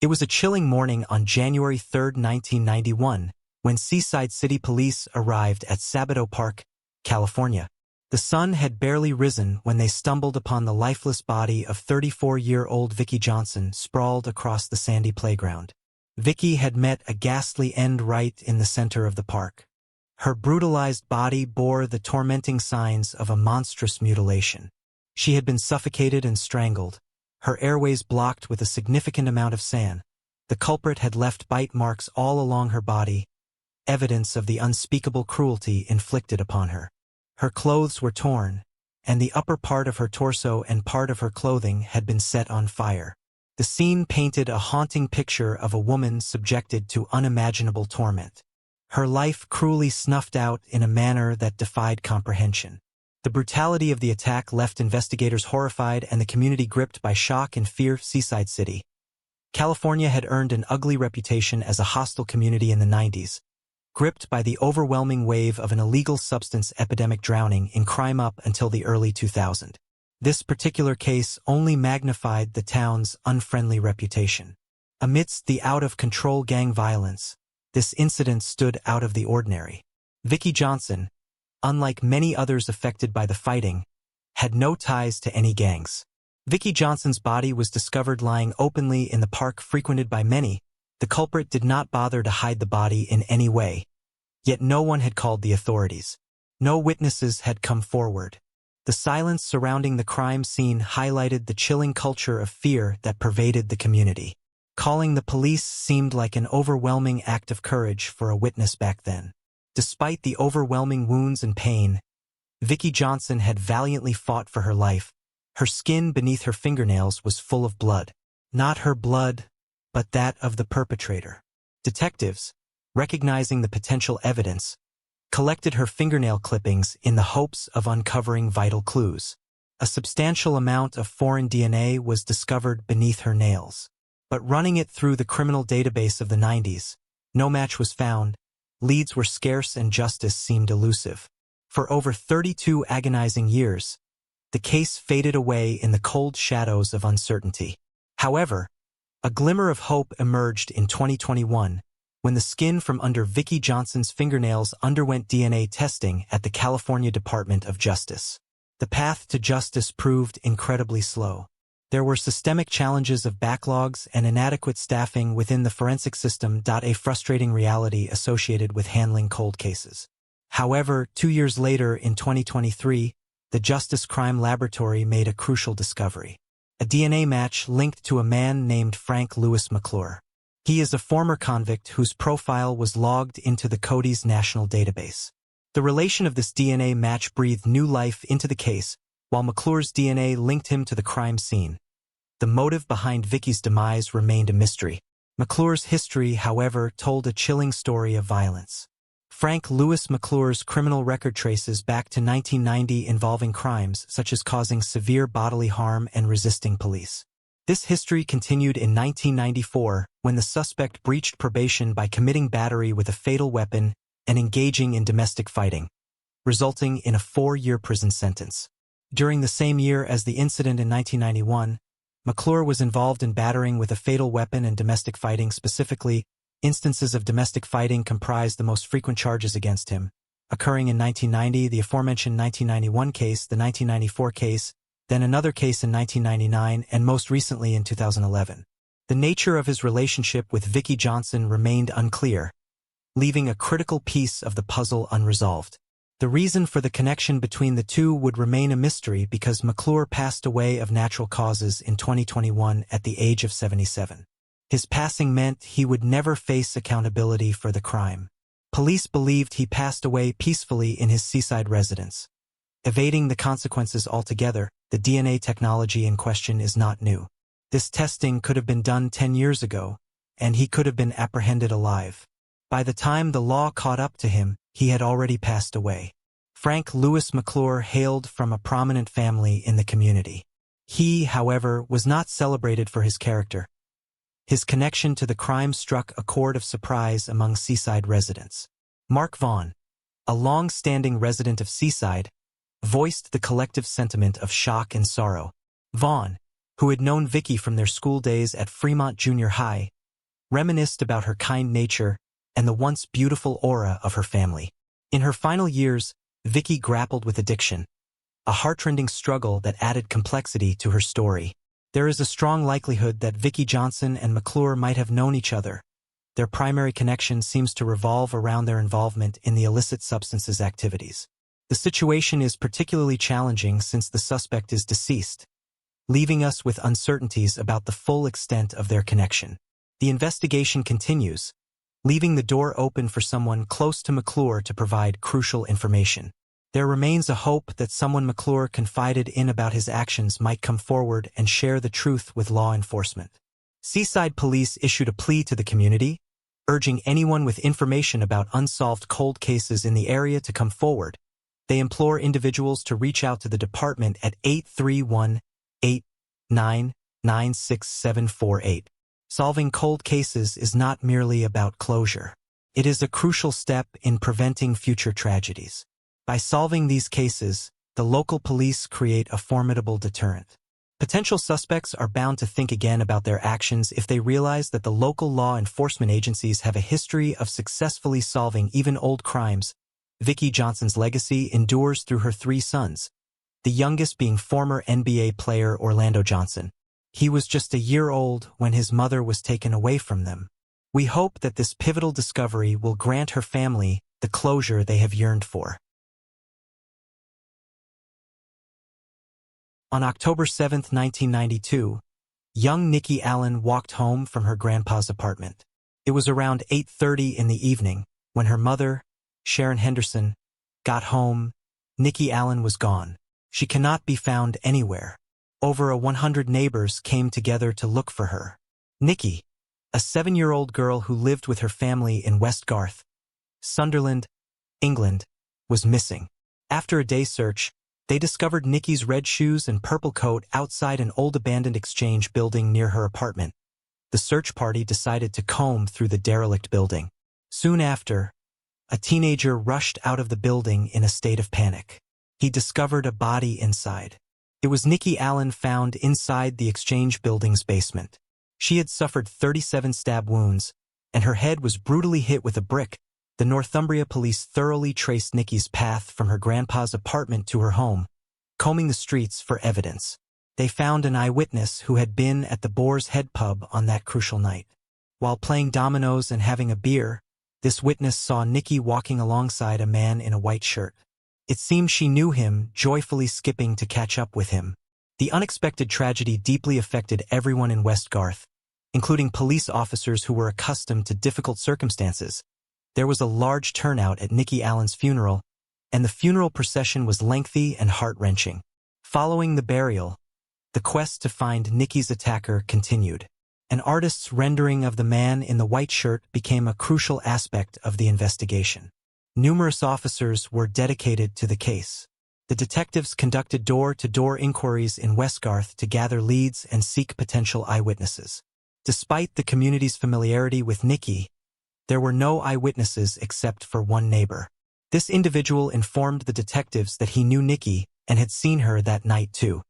It was a chilling morning on January 3, 1991, when Seaside City Police arrived at Sabado Park, California. The sun had barely risen when they stumbled upon the lifeless body of 34-year-old Vicki Johnson sprawled across the sandy playground. Vicki had met a ghastly end right in the center of the park. Her brutalized body bore the tormenting signs of a monstrous mutilation. She had been suffocated and strangled, her airways blocked with a significant amount of sand. The culprit had left bite marks all along her body, evidence of the unspeakable cruelty inflicted upon her. Her clothes were torn, and the upper part of her torso and part of her clothing had been set on fire. The scene painted a haunting picture of a woman subjected to unimaginable torment. Her life cruelly snuffed out in a manner that defied comprehension. The brutality of the attack left investigators horrified and the community gripped by shock and fear. Seaside City, California had earned an ugly reputation as a hostile community in the 90s, gripped by the overwhelming wave of an illegal substance epidemic drowning in crime up until the early 2000s. This particular case only magnified the town's unfriendly reputation. Amidst the out-of-control gang violence, this incident stood out of the ordinary. Vicki Johnson, unlike many others affected by the fighting, had no ties to any gangs. Vicki Johnson's body was discovered lying openly in the park frequented by many. The culprit did not bother to hide the body in any way. Yet no one had called the authorities. No witnesses had come forward. The silence surrounding the crime scene highlighted the chilling culture of fear that pervaded the community. Calling the police seemed like an overwhelming act of courage for a witness back then. Despite the overwhelming wounds and pain, Vicki Johnson had valiantly fought for her life. Her skin beneath her fingernails was full of blood. Not her blood, but that of the perpetrator. Detectives, recognizing the potential evidence, collected her fingernail clippings in the hopes of uncovering vital clues. A substantial amount of foreign DNA was discovered beneath her nails. But running it through the criminal database of the 90s, no match was found, leads were scarce and justice seemed elusive. For over 32 agonizing years, the case faded away in the cold shadows of uncertainty. However, a glimmer of hope emerged in 2021 when the skin from under Vicki Johnson's fingernails underwent DNA testing at the California Department of Justice. The path to justice proved incredibly slow. There were systemic challenges of backlogs and inadequate staffing within the forensic system, a frustrating reality associated with handling cold cases. However, 2 years later in 2023, the Justice Crime Laboratory made a crucial discovery. A DNA match linked to a man named Frank Louis McClure. He is a former convict whose profile was logged into the Cody's national database. The relation of this DNA match breathed new life into the case, while McClure's DNA linked him to the crime scene. The motive behind Vicki's demise remained a mystery. McClure's history, however, told a chilling story of violence. Frank Louis McClure's criminal record traces back to 1990 involving crimes such as causing severe bodily harm and resisting police. This history continued in 1994 when the suspect breached probation by committing battery with a fatal weapon and engaging in domestic fighting, resulting in a 4-year prison sentence. During the same year as the incident in 1991, McClure was involved in battering with a fatal weapon and domestic fighting. Specifically, instances of domestic fighting comprised the most frequent charges against him, occurring in 1990, the aforementioned 1991 case, the 1994 case, then another case in 1999, and most recently in 2011. The nature of his relationship with Vicki Johnson remained unclear, leaving a critical piece of the puzzle unresolved. The reason for the connection between the two would remain a mystery because McClure passed away of natural causes in 2021 at the age of 77. His passing meant he would never face accountability for the crime. Police believed he passed away peacefully in his seaside residence. Evading the consequences altogether, the DNA technology in question is not new. This testing could have been done 10 years ago, and he could have been apprehended alive. By the time the law caught up to him, he had already passed away. Frank Louis McClure hailed from a prominent family in the community. He, however, was not celebrated for his character. His connection to the crime struck a chord of surprise among Seaside residents. Mark Vaughn, a long-standing resident of Seaside, voiced the collective sentiment of shock and sorrow. Vaughn, who had known Vicky from their school days at Fremont Junior High, reminisced about her kind nature and the once beautiful aura of her family. In her final years, Vicky grappled with addiction, a heartrending struggle that added complexity to her story. There is a strong likelihood that Vicky Johnson and McClure might have known each other. Their primary connection seems to revolve around their involvement in the illicit substances activities. The situation is particularly challenging since the suspect is deceased, leaving us with uncertainties about the full extent of their connection. The investigation continues, leaving the door open for someone close to McClure to provide crucial information. There remains a hope that someone McClure confided in about his actions might come forward and share the truth with law enforcement. Seaside Police issued a plea to the community, urging anyone with information about unsolved cold cases in the area to come forward. They implore individuals to reach out to the department at 831-899-6748. Solving cold cases is not merely about closure. It is a crucial step in preventing future tragedies. By solving these cases, the local police create a formidable deterrent. Potential suspects are bound to think again about their actions if they realize that the local law enforcement agencies have a history of successfully solving even old crimes. Vicky Johnson's legacy endures through her three sons, the youngest being former NBA player Orlando Johnson. He was just a year old when his mother was taken away from them. We hope that this pivotal discovery will grant her family the closure they have yearned for. On October 7, 1992, young Nikki Allen walked home from her grandpa's apartment. It was around 8:30 in the evening when her mother, Sharon Henderson, got home. Nikki Allen was gone. She cannot be found anywhere. Over 100 neighbors came together to look for her. Nikki, a 7-year-old girl who lived with her family in West Garth, Sunderland, England, was missing. After a day search, they discovered Nikki's red shoes and purple coat outside an old abandoned exchange building near her apartment. The search party decided to comb through the derelict building. Soon after, a teenager rushed out of the building in a state of panic. He discovered a body inside. It was Nikki Allen found inside the exchange building's basement. She had suffered 37 stab wounds, and her head was brutally hit with a brick. The Northumbria police thoroughly traced Nikki's path from her grandpa's apartment to her home, combing the streets for evidence. They found an eyewitness who had been at the Boar's Head pub on that crucial night. While playing dominoes and having a beer, this witness saw Nikki walking alongside a man in a white shirt. It seemed she knew him, joyfully skipping to catch up with him. The unexpected tragedy deeply affected everyone in West Garth, including police officers who were accustomed to difficult circumstances. There was a large turnout at Nikki Allen's funeral, and the funeral procession was lengthy and heart-wrenching. Following the burial, the quest to find Nikki's attacker continued. An artist's rendering of the man in the white shirt became a crucial aspect of the investigation. Numerous officers were dedicated to the case. The detectives conducted door-to-door inquiries in West Garth to gather leads and seek potential eyewitnesses. Despite the community's familiarity with Nikki, there were no eyewitnesses except for one neighbor. This individual informed the detectives that he knew Nikki and had seen her that night too.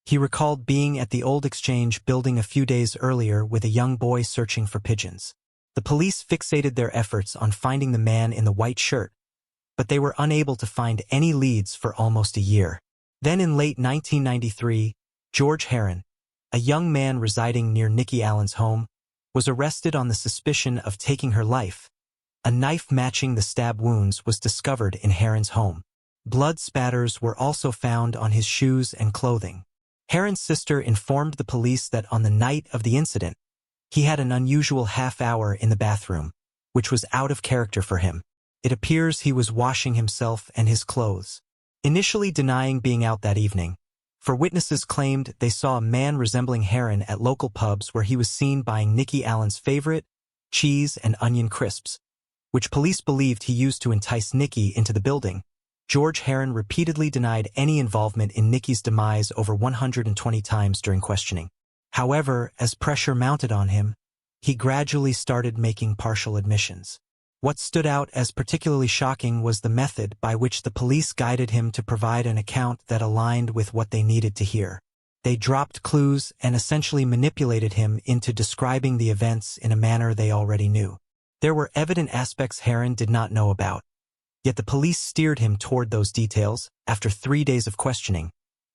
He recalled being at the old exchange building a few days earlier with a young boy searching for pigeons. The police fixated their efforts on finding the man in the white shirt, but they were unable to find any leads for almost a year. Then in late 1993, George Herron, a young man residing near Nikki Allen's home, was arrested on the suspicion of taking her life. A knife matching the stab wounds was discovered in Herron's home. Blood spatters were also found on his shoes and clothing. Herron's sister informed the police that on the night of the incident, he had an unusual half-hour in the bathroom, which was out of character for him. It appears he was washing himself and his clothes. Initially denying being out that evening, for witnesses claimed they saw a man resembling Herron at local pubs where he was seen buying Nikki Allen's favorite, cheese and onion crisps, which police believed he used to entice Nikki into the building. George Herron repeatedly denied any involvement in Nikki's demise over 120 times during questioning. However, as pressure mounted on him, he gradually started making partial admissions. What stood out as particularly shocking was the method by which the police guided him to provide an account that aligned with what they needed to hear. They dropped clues and essentially manipulated him into describing the events in a manner they already knew. There were evident aspects Heron did not know about, yet the police steered him toward those details. After 3 days of questioning,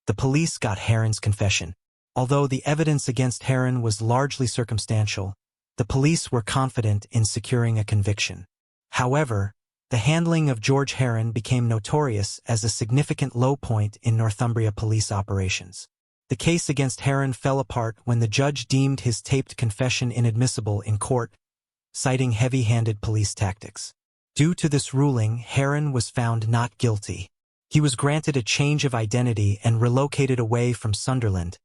the police got Heron's confession. Although the evidence against Heron was largely circumstantial, the police were confident in securing a conviction. However, the handling of George Heron became notorious as a significant low point in Northumbria police operations. The case against Heron fell apart when the judge deemed his taped confession inadmissible in court, citing heavy-handed police tactics. Due to this ruling, Heron was found not guilty. He was granted a change of identity and relocated away from Sunderland,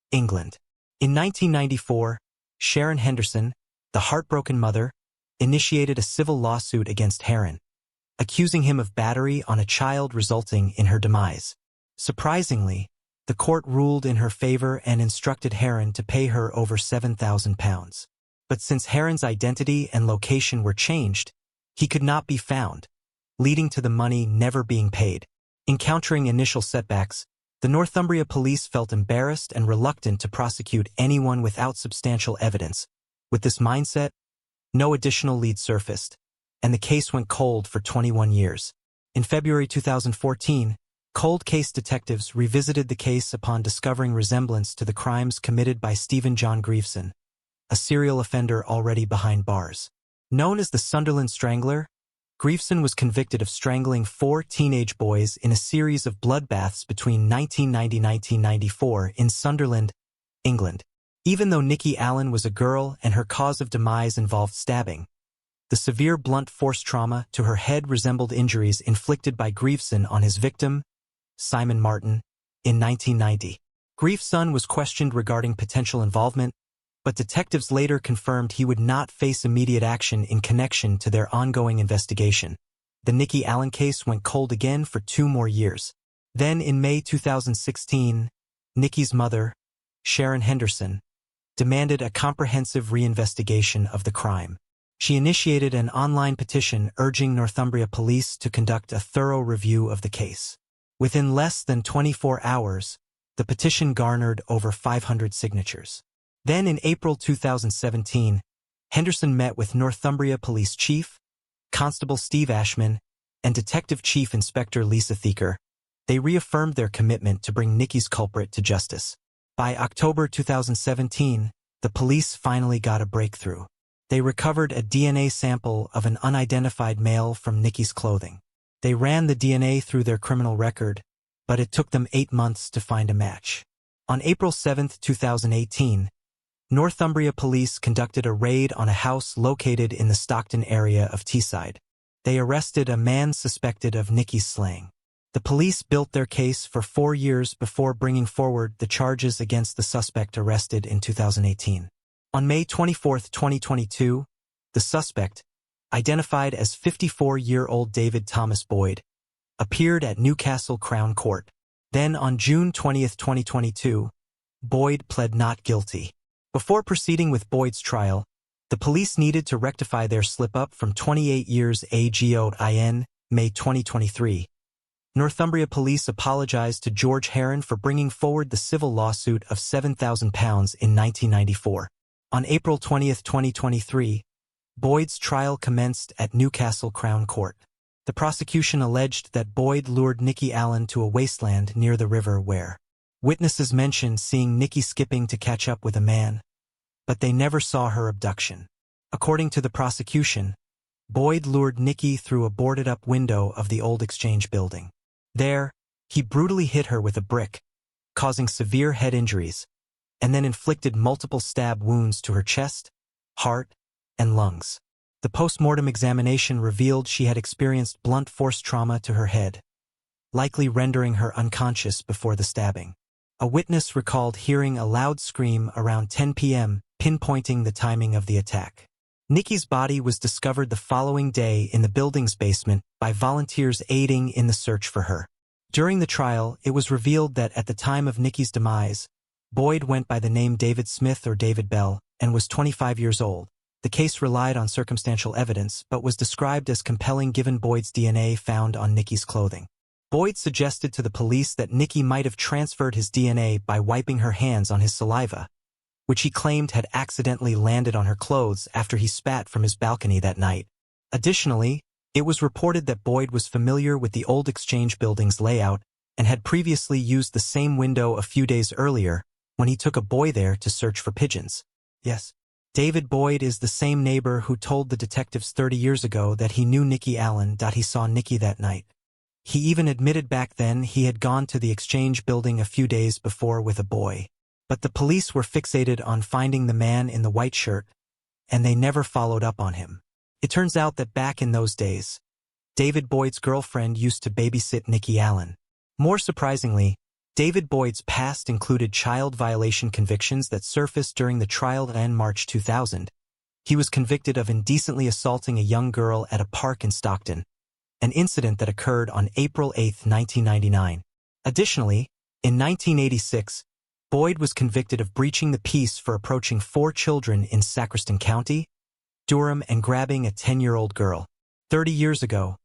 England. In 1994, Sharon Henderson, the heartbroken mother, initiated a civil lawsuit against Heron, accusing him of battery on a child resulting in her demise. Surprisingly, the court ruled in her favor and instructed Heron to pay her over £7,000. But since Heron's identity and location were changed, he could not be found, leading to the money never being paid. Encountering initial setbacks, the Northumbria police felt embarrassed and reluctant to prosecute anyone without substantial evidence. With this mindset, no additional leads surfaced, and the case went cold for 21 years. In February 2014, cold case detectives revisited the case upon discovering resemblance to the crimes committed by Stephen John Grieveson, a serial offender already behind bars. Known as the Sunderland Strangler, Grieveson was convicted of strangling 4 teenage boys in a series of bloodbaths between 1990–1994 in Sunderland, England. Even though Nikki Allen was a girl and her cause of demise involved stabbing, the severe blunt force trauma to her head resembled injuries inflicted by Grieveson on his victim, Simon Martin, in 1990. Grieveson was questioned regarding potential involvement, but detectives later confirmed he would not face immediate action in connection to their ongoing investigation. The Nikki Allen case went cold again for 2 more years. Then in May 2016, Nikki's mother, Sharon Henderson, demanded a comprehensive reinvestigation of the crime. She initiated an online petition urging Northumbria police to conduct a thorough review of the case. Within less than 24 hours, the petition garnered over 500 signatures. Then in April 2017, Henderson met with Northumbria Police Chief, Constable Steve Ashman, and Detective Chief Inspector Lisa Thieker. They reaffirmed their commitment to bring Nikki's culprit to justice. By October 2017, the police finally got a breakthrough. They recovered a DNA sample of an unidentified male from Nikki's clothing. They ran the DNA through their criminal record, but it took them 8 months to find a match. On April 7, 2018, Northumbria police conducted a raid on a house located in the Stockton area of Teesside. They arrested a man suspected of Nikki's slaying. The police built their case for 4 years before bringing forward the charges against the suspect arrested in 2018. On May 24, 2022, the suspect, identified as 54-year-old David Thomas Boyd, appeared at Newcastle Crown Court. Then on June 20, 2022, Boyd pled not guilty. Before proceeding with Boyd's trial, the police needed to rectify their slip-up from 28 years ago. In May 2023, Northumbria police apologized to George Heron for bringing forward the civil lawsuit of £7,000 in 1994. On April 20, 2023, Boyd's trial commenced at Newcastle Crown Court. The prosecution alleged that Boyd lured Nikki Allen to a wasteland near the river where witnesses mentioned seeing Nikki skipping to catch up with a man, but they never saw her abduction. According to the prosecution, Boyd lured Nikki through a boarded-up window of the old Exchange building. There, he brutally hit her with a brick, causing severe head injuries, and then inflicted multiple stab wounds to her chest, heart, and lungs. The post-mortem examination revealed she had experienced blunt force trauma to her head, likely rendering her unconscious before the stabbing. A witness recalled hearing a loud scream around 10 p.m., pinpointing the timing of the attack. Nikki's body was discovered the following day in the building's basement by volunteers aiding in the search for her. During the trial, it was revealed that at the time of Nikki's demise, Boyd went by the name David Smith or David Bell and was 25 years old. The case relied on circumstantial evidence but was described as compelling given Boyd's DNA found on Nikki's clothing. Boyd suggested to the police that Nikki might have transferred his DNA by wiping her hands on his saliva, which he claimed had accidentally landed on her clothes after he spat from his balcony that night. Additionally, it was reported that Boyd was familiar with the old Exchange building's layout and had previously used the same window a few days earlier when he took a boy there to search for pigeons. Yes, David Boyd is the same neighbor who told the detectives 30 years ago that he knew Nikki Allen. He saw Nikki that night. He even admitted back then he had gone to the Exchange building a few days before with a boy. But the police were fixated on finding the man in the white shirt, and they never followed up on him. It turns out that back in those days, David Boyd's girlfriend used to babysit Nikki Allen. More surprisingly, David Boyd's past included child violation convictions that surfaced during the trial in March 2000. He was convicted of indecently assaulting a young girl at a park in Stockton, an incident that occurred on April 8, 1999. Additionally, in 1986, Boyd was convicted of breaching the peace for approaching 4 children in Sacriston County, Durham, and grabbing a 10-year-old girl. 30 years ago,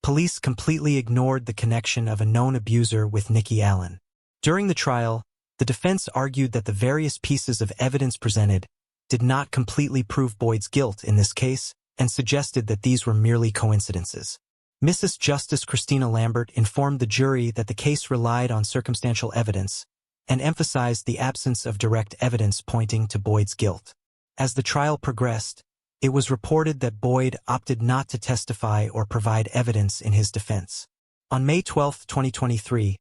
police completely ignored the connection of a known abuser with Nikki Allen. During the trial, the defense argued that the various pieces of evidence presented did not completely prove Boyd's guilt in this case and suggested that these were merely coincidences. Mrs. Justice Christina Lambert informed the jury that the case relied on circumstantial evidence and emphasized the absence of direct evidence pointing to Boyd's guilt. As the trial progressed, it was reported that Boyd opted not to testify or provide evidence in his defense. On May 12, 2023,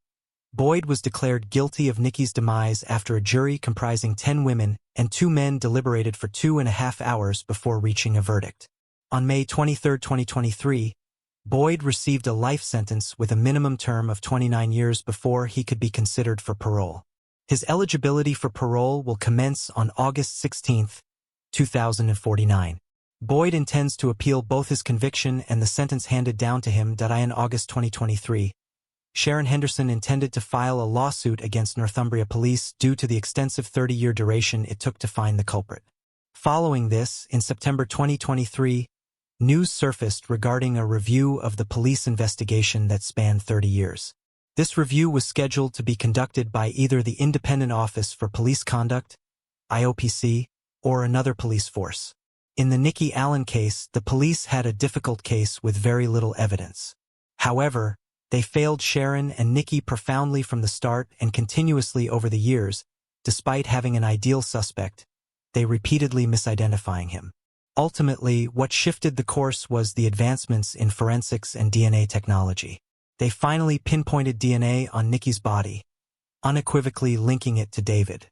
Boyd was declared guilty of Nikki's demise after a jury comprising 10 women and 2 men deliberated for 2.5 hours before reaching a verdict. On May 23, 2023, Boyd received a life sentence with a minimum term of 29 years before he could be considered for parole. His eligibility for parole will commence on August 16, 2049. Boyd intends to appeal both his conviction and the sentence handed down to him. In August 2023, Sharon Henderson intended to file a lawsuit against Northumbria Police due to the extensive 30-year duration it took to find the culprit. Following this, in September 2023, news surfaced regarding a review of the police investigation that spanned 30 years. This review was scheduled to be conducted by either the Independent Office for Police Conduct, IOPC, or another police force. In the Nikki Allen case, the police had a difficult case with very little evidence. However, they failed Sharon and Nikki profoundly from the start and continuously over the years. Despite having an ideal suspect, they repeatedly misidentifying him. Ultimately, what shifted the course was the advancements in forensics and DNA technology. They finally pinpointed DNA on Nikki's body, unequivocally linking it to David.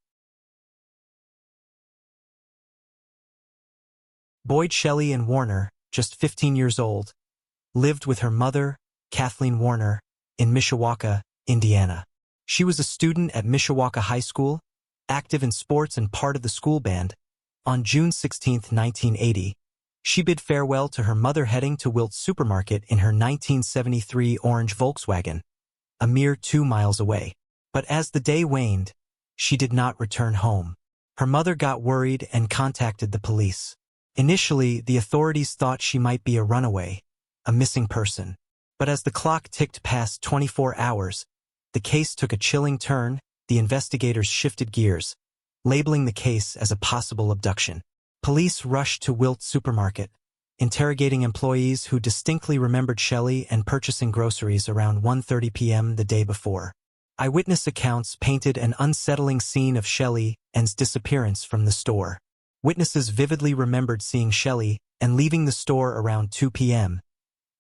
Boyd Shelley and Warner, just 15 years old, lived with her mother, Kathleen Warner, in Mishawaka, Indiana. She was a student at Mishawaka High School, active in sports and part of the school band. On June 16, 1980, she bid farewell to her mother heading to Wilt's Supermarket in her 1973 orange Volkswagen, a mere 2 miles away. But as the day waned, she did not return home. Her mother got worried and contacted the police. Initially, the authorities thought she might be a runaway, a missing person. But as the clock ticked past 24 hours, the case took a chilling turn. The investigators shifted gears, labeling the case as a possible abduction. Police rushed to Wilt's Supermarket, interrogating employees who distinctly remembered Shelley and purchasing groceries around 1:30 p.m. the day before. Eyewitness accounts painted an unsettling scene of Shelley and's disappearance from the store. Witnesses vividly remembered seeing Shelley and leaving the store around 2 p.m.,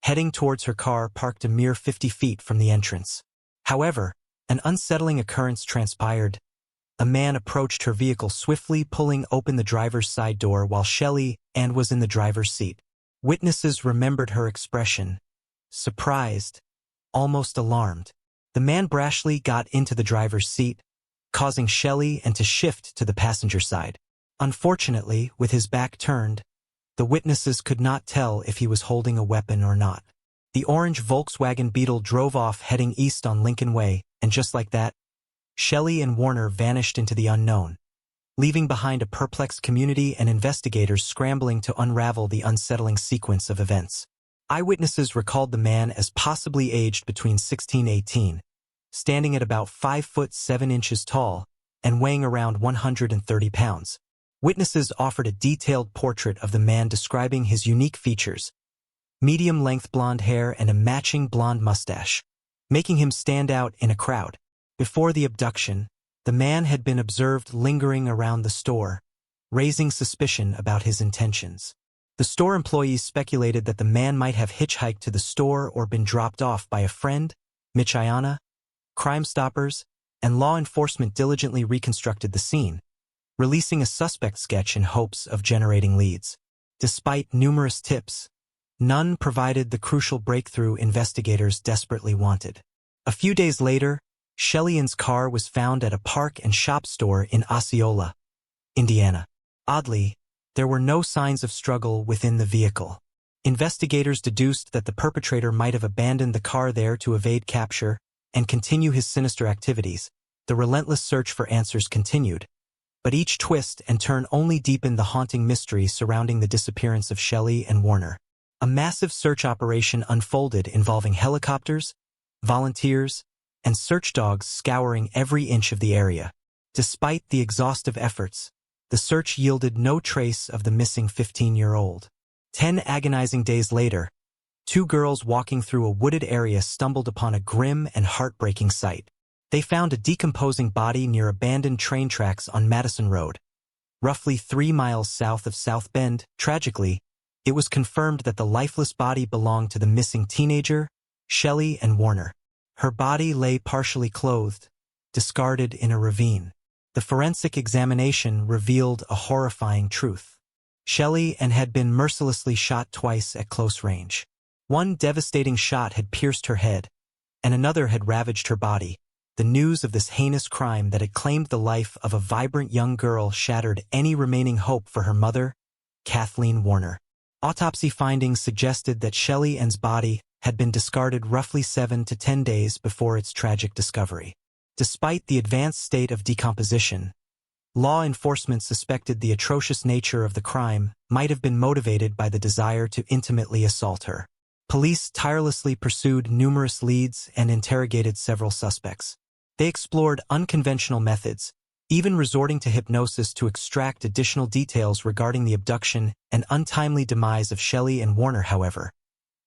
heading towards her car parked a mere 50 feet from the entrance. However, an unsettling occurrence transpired. A man approached her vehicle swiftly, pulling open the driver's side door while Shelley was in the driver's seat. Witnesses remembered her expression: surprised, almost alarmed. The man brashly got into the driver's seat, causing Shelley to shift to the passenger side. Unfortunately, with his back turned, the witnesses could not tell if he was holding a weapon or not. The orange Volkswagen Beetle drove off heading east on Lincoln Way, and just like that, Shelley and Warner vanished into the unknown, leaving behind a perplexed community and investigators scrambling to unravel the unsettling sequence of events. Eyewitnesses recalled the man as possibly aged between 16 and 18, standing at about 5 foot 7 inches tall and weighing around 130 pounds. Witnesses offered a detailed portrait of the man describing his unique features: medium-length blonde hair and a matching blonde mustache, making him stand out in a crowd. Before the abduction, the man had been observed lingering around the store, raising suspicion about his intentions. The store employees speculated that the man might have hitchhiked to the store or been dropped off by a friend. Michiana, Crime Stoppers, and law enforcement diligently reconstructed the scene, releasing a suspect sketch in hopes of generating leads. Despite numerous tips, none provided the crucial breakthrough investigators desperately wanted. A few days later, Shelly Ann's car was found at a park and shop store in Osceola, Indiana. Oddly, there were no signs of struggle within the vehicle. Investigators deduced that the perpetrator might have abandoned the car there to evade capture and continue his sinister activities. The relentless search for answers continued, but each twist and turn only deepened the haunting mystery surrounding the disappearance of Shelly and Warner. A massive search operation unfolded involving helicopters, volunteers, and search dogs scouring every inch of the area. Despite the exhaustive efforts, the search yielded no trace of the missing 15-year-old. 10 agonizing days later, two girls walking through a wooded area stumbled upon a grim and heartbreaking sight. They found a decomposing body near abandoned train tracks on Madison Road, roughly 3 miles south of South Bend. Tragically, it was confirmed that the lifeless body belonged to the missing teenager, Shelly Ann Warner. Her body lay partially clothed, discarded in a ravine. The forensic examination revealed a horrifying truth. Shelly Ann had been mercilessly shot twice at close range. One devastating shot had pierced her head, and another had ravaged her body. The news of this heinous crime that had claimed the life of a vibrant young girl shattered any remaining hope for her mother, Kathleen Warner. Autopsy findings suggested that Shelly Ann's body had been discarded roughly 7 to 10 days before its tragic discovery. Despite the advanced state of decomposition, law enforcement suspected the atrocious nature of the crime might have been motivated by the desire to intimately assault her. Police tirelessly pursued numerous leads and interrogated several suspects. They explored unconventional methods, even resorting to hypnosis to extract additional details regarding the abduction and untimely demise of Shelly Ann Warner. However,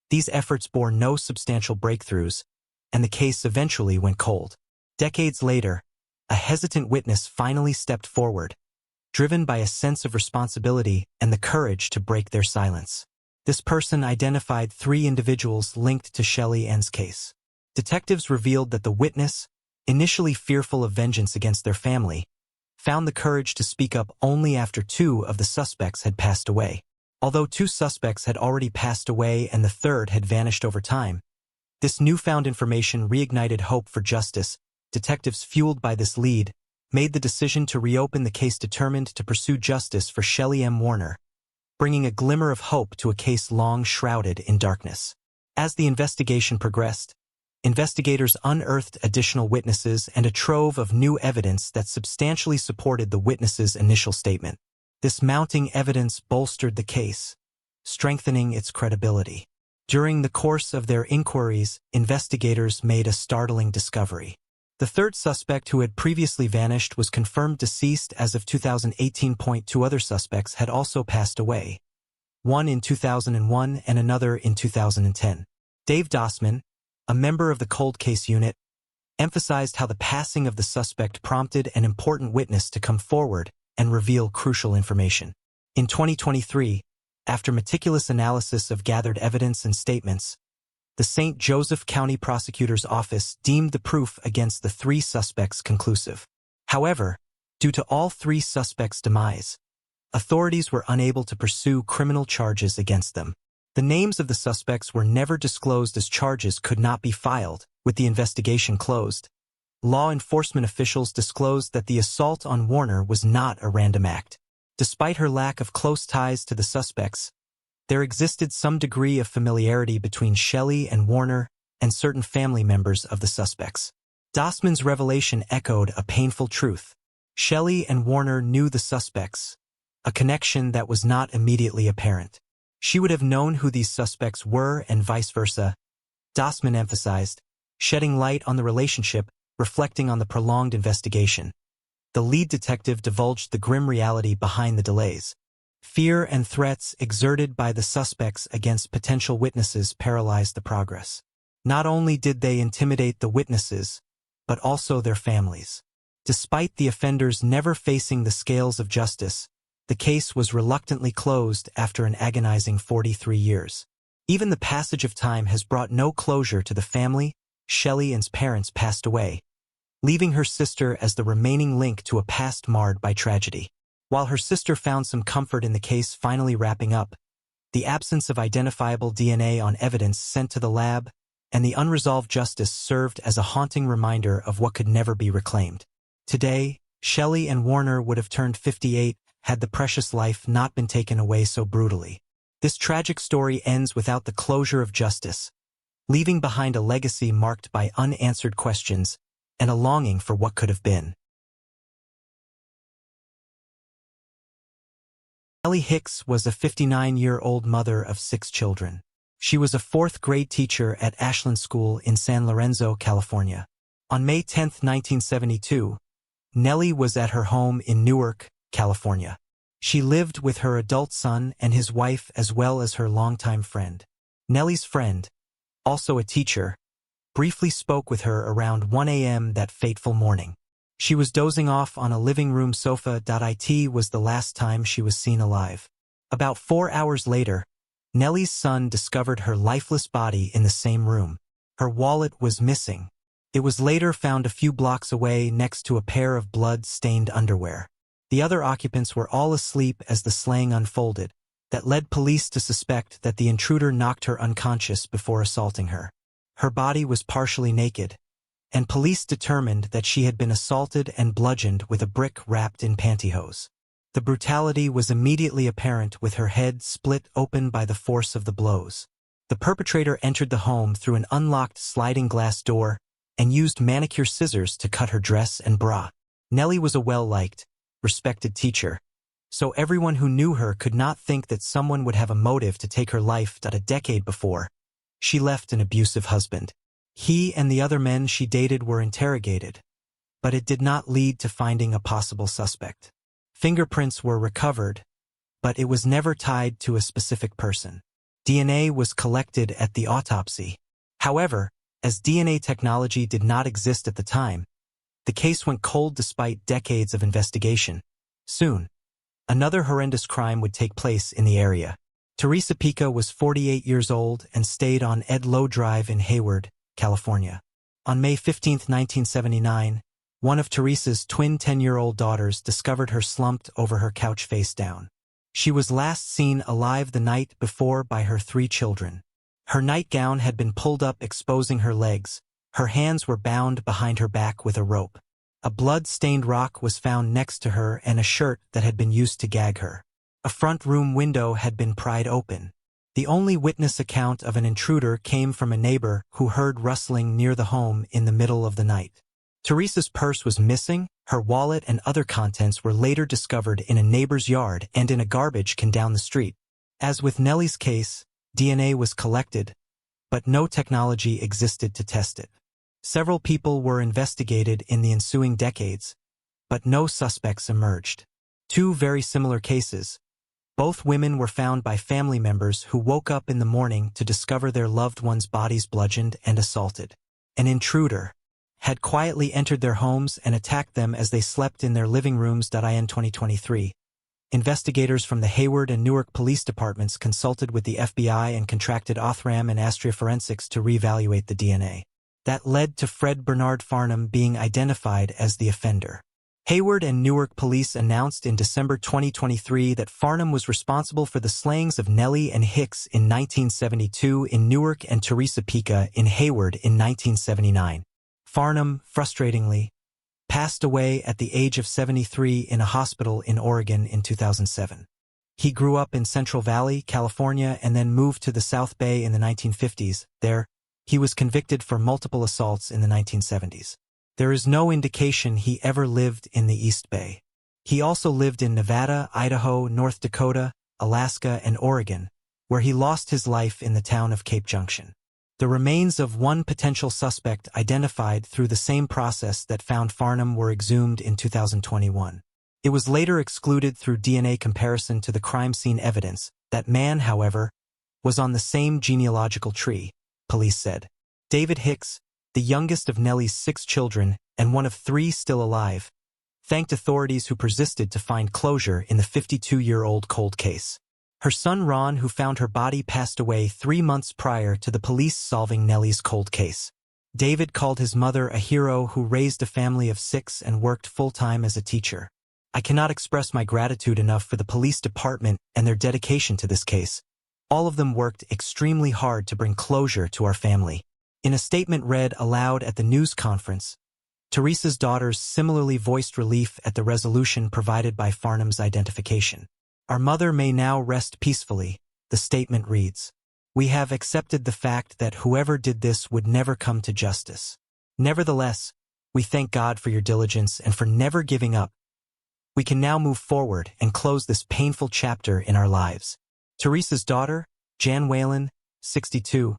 these efforts bore no substantial breakthroughs, and the case eventually went cold. Decades later, a hesitant witness finally stepped forward, driven by a sense of responsibility and the courage to break their silence. This person identified 3 individuals linked to Shelly Ann's case. Detectives revealed that the witness, initially fearful of vengeance against their family, found the courage to speak up only after 2 of the suspects had passed away. Although 2 suspects had already passed away and the third had vanished over time, this newfound information reignited hope for justice. Detectives, fueled by this lead, made the decision to reopen the case, determined to pursue justice for Shelly Ann Warner, bringing a glimmer of hope to a case long shrouded in darkness. As the investigation progressed, investigators unearthed additional witnesses and a trove of new evidence that substantially supported the witness's initial statement. This mounting evidence bolstered the case, strengthening its credibility. During the course of their inquiries, investigators made a startling discovery. The third suspect, who had previously vanished, was confirmed deceased as of 2018. 2 other suspects had also passed away, one in 2001 and another in 2010. Dave Dossman, a member of the cold case unit, emphasized how the passing of the suspect prompted an important witness to come forward and reveal crucial information. In 2023, after meticulous analysis of gathered evidence and statements, the St. Joseph County Prosecutor's Office deemed the proof against the 3 suspects conclusive. However, due to all 3 suspects' demise, authorities were unable to pursue criminal charges against them. The names of the suspects were never disclosed as charges could not be filed. With the investigation closed, law enforcement officials disclosed that the assault on Warner was not a random act. Despite her lack of close ties to the suspects, there existed some degree of familiarity between Shelly and Warner and certain family members of the suspects. Dossman's revelation echoed a painful truth. Shelly and Warner knew the suspects, a connection that was not immediately apparent. She would have known who these suspects were and vice versa, Dossman emphasized, shedding light on the relationship, reflecting on the prolonged investigation. The lead detective divulged the grim reality behind the delays. Fear and threats exerted by the suspects against potential witnesses paralyzed the progress. Not only did they intimidate the witnesses, but also their families. Despite the offenders never facing the scales of justice, the case was reluctantly closed after an agonizing 43 years. Even the passage of time has brought no closure to the family. Shelley's parents passed away, leaving her sister as the remaining link to a past marred by tragedy. While her sister found some comfort in the case finally wrapping up, the absence of identifiable DNA on evidence sent to the lab and the unresolved justice served as a haunting reminder of what could never be reclaimed. Today, Shelley and Warner would have turned 58 had the precious life not been taken away so brutally. This tragic story ends without the closure of justice, leaving behind a legacy marked by unanswered questions and a longing for what could have been. Nellie Hicks was a 59-year-old mother of 6 children. She was a 4th-grade teacher at Ashland School in San Lorenzo, California. On May 10, 1972, Nellie was at her home in Newark, California. She lived with her adult son and his wife as well as her longtime friend. Nellie's friend, also a teacher, briefly spoke with her around 1 a.m. that fateful morning. She was dozing off on a living room sofa. It was the last time she was seen alive. About 4 hours later, Nellie's son discovered her lifeless body in the same room. Her wallet was missing. It was later found a few blocks away next to a pair of blood-stained underwear. The other occupants were all asleep as the slaying unfolded. That led police to suspect that the intruder knocked her unconscious before assaulting her. Her body was partially naked, and police determined that she had been assaulted and bludgeoned with a brick wrapped in pantyhose. The brutality was immediately apparent with her head split open by the force of the blows. The perpetrator entered the home through an unlocked sliding glass door and used manicure scissors to cut her dress and bra. Nellie was a well-liked, respected teacher, so everyone who knew her could not think that someone would have a motive to take her life. A decade before, she left an abusive husband. He and the other men she dated were interrogated, but it did not lead to finding a possible suspect. Fingerprints were recovered, but it was never tied to a specific person. DNA was collected at the autopsy. However, as DNA technology did not exist at the time, the case went cold despite decades of investigation. Soon, another horrendous crime would take place in the area. Teresa Pica was 48 years old and stayed on Ed Lowe Drive in Hayward, California. On May 15, 1979, one of Teresa's twin 10-year-old daughters discovered her slumped over her couch face down. She was last seen alive the night before by her 3 children. Her nightgown had been pulled up exposing her legs. Her hands were bound behind her back with a rope. A blood-stained rock was found next to her and a shirt that had been used to gag her. A front room window had been pried open. The only witness account of an intruder came from a neighbor who heard rustling near the home in the middle of the night. Teresa's purse was missing. Her wallet and other contents were later discovered in a neighbor's yard and in a garbage can down the street. As with Nellie's case, DNA was collected, but no technology existed to test it. Several people were investigated in the ensuing decades, but no suspects emerged. 2 very similar cases. Both women were found by family members who woke up in the morning to discover their loved ones' bodies bludgeoned and assaulted. An intruder had quietly entered their homes and attacked them as they slept in their living rooms. In 2023, investigators from the Hayward and Newark police departments consulted with the FBI and contracted Othram and Astria Forensics to reevaluate the DNA. That led to Fred Bernard Farnham being identified as the offender. Hayward and Newark police announced in December 2023 that Farnham was responsible for the slayings of Nellie and Hicks in 1972 in Newark and Teresa Pica in Hayward in 1979. Farnham, frustratingly, passed away at the age of 73 in a hospital in Oregon in 2007. He grew up in Central Valley, California, and then moved to the South Bay in the 1950s. There, he was convicted for multiple assaults in the 1970s. There is no indication he ever lived in the East Bay. He also lived in Nevada, Idaho, North Dakota, Alaska, and Oregon, where he lost his life in the town of Cape Junction. The remains of one potential suspect identified through the same process that found Farnham were exhumed in 2021. It was later excluded through DNA comparison to the crime scene evidence. That man, however, was on the same genealogical tree, police said. David Hicks, the youngest of Nellie's 6 children and one of 3 still alive, thanked authorities who persisted to find closure in the 52-year-old cold case. Her son Ron, who found her body, passed away 3 months prior to the police solving Nellie's cold case. David called his mother a hero who raised a family of 6 and worked full-time as a teacher. I cannot express my gratitude enough for the police department and their dedication to this case. All of them worked extremely hard to bring closure to our family. In a statement read aloud at the news conference, Teresa's daughters similarly voiced relief at the resolution provided by Farnham's identification. Our mother may now rest peacefully, the statement reads. We have accepted the fact that whoever did this would never come to justice. Nevertheless, we thank God for your diligence and for never giving up. We can now move forward and close this painful chapter in our lives. Teresa's daughter, Jan Whalen, 62,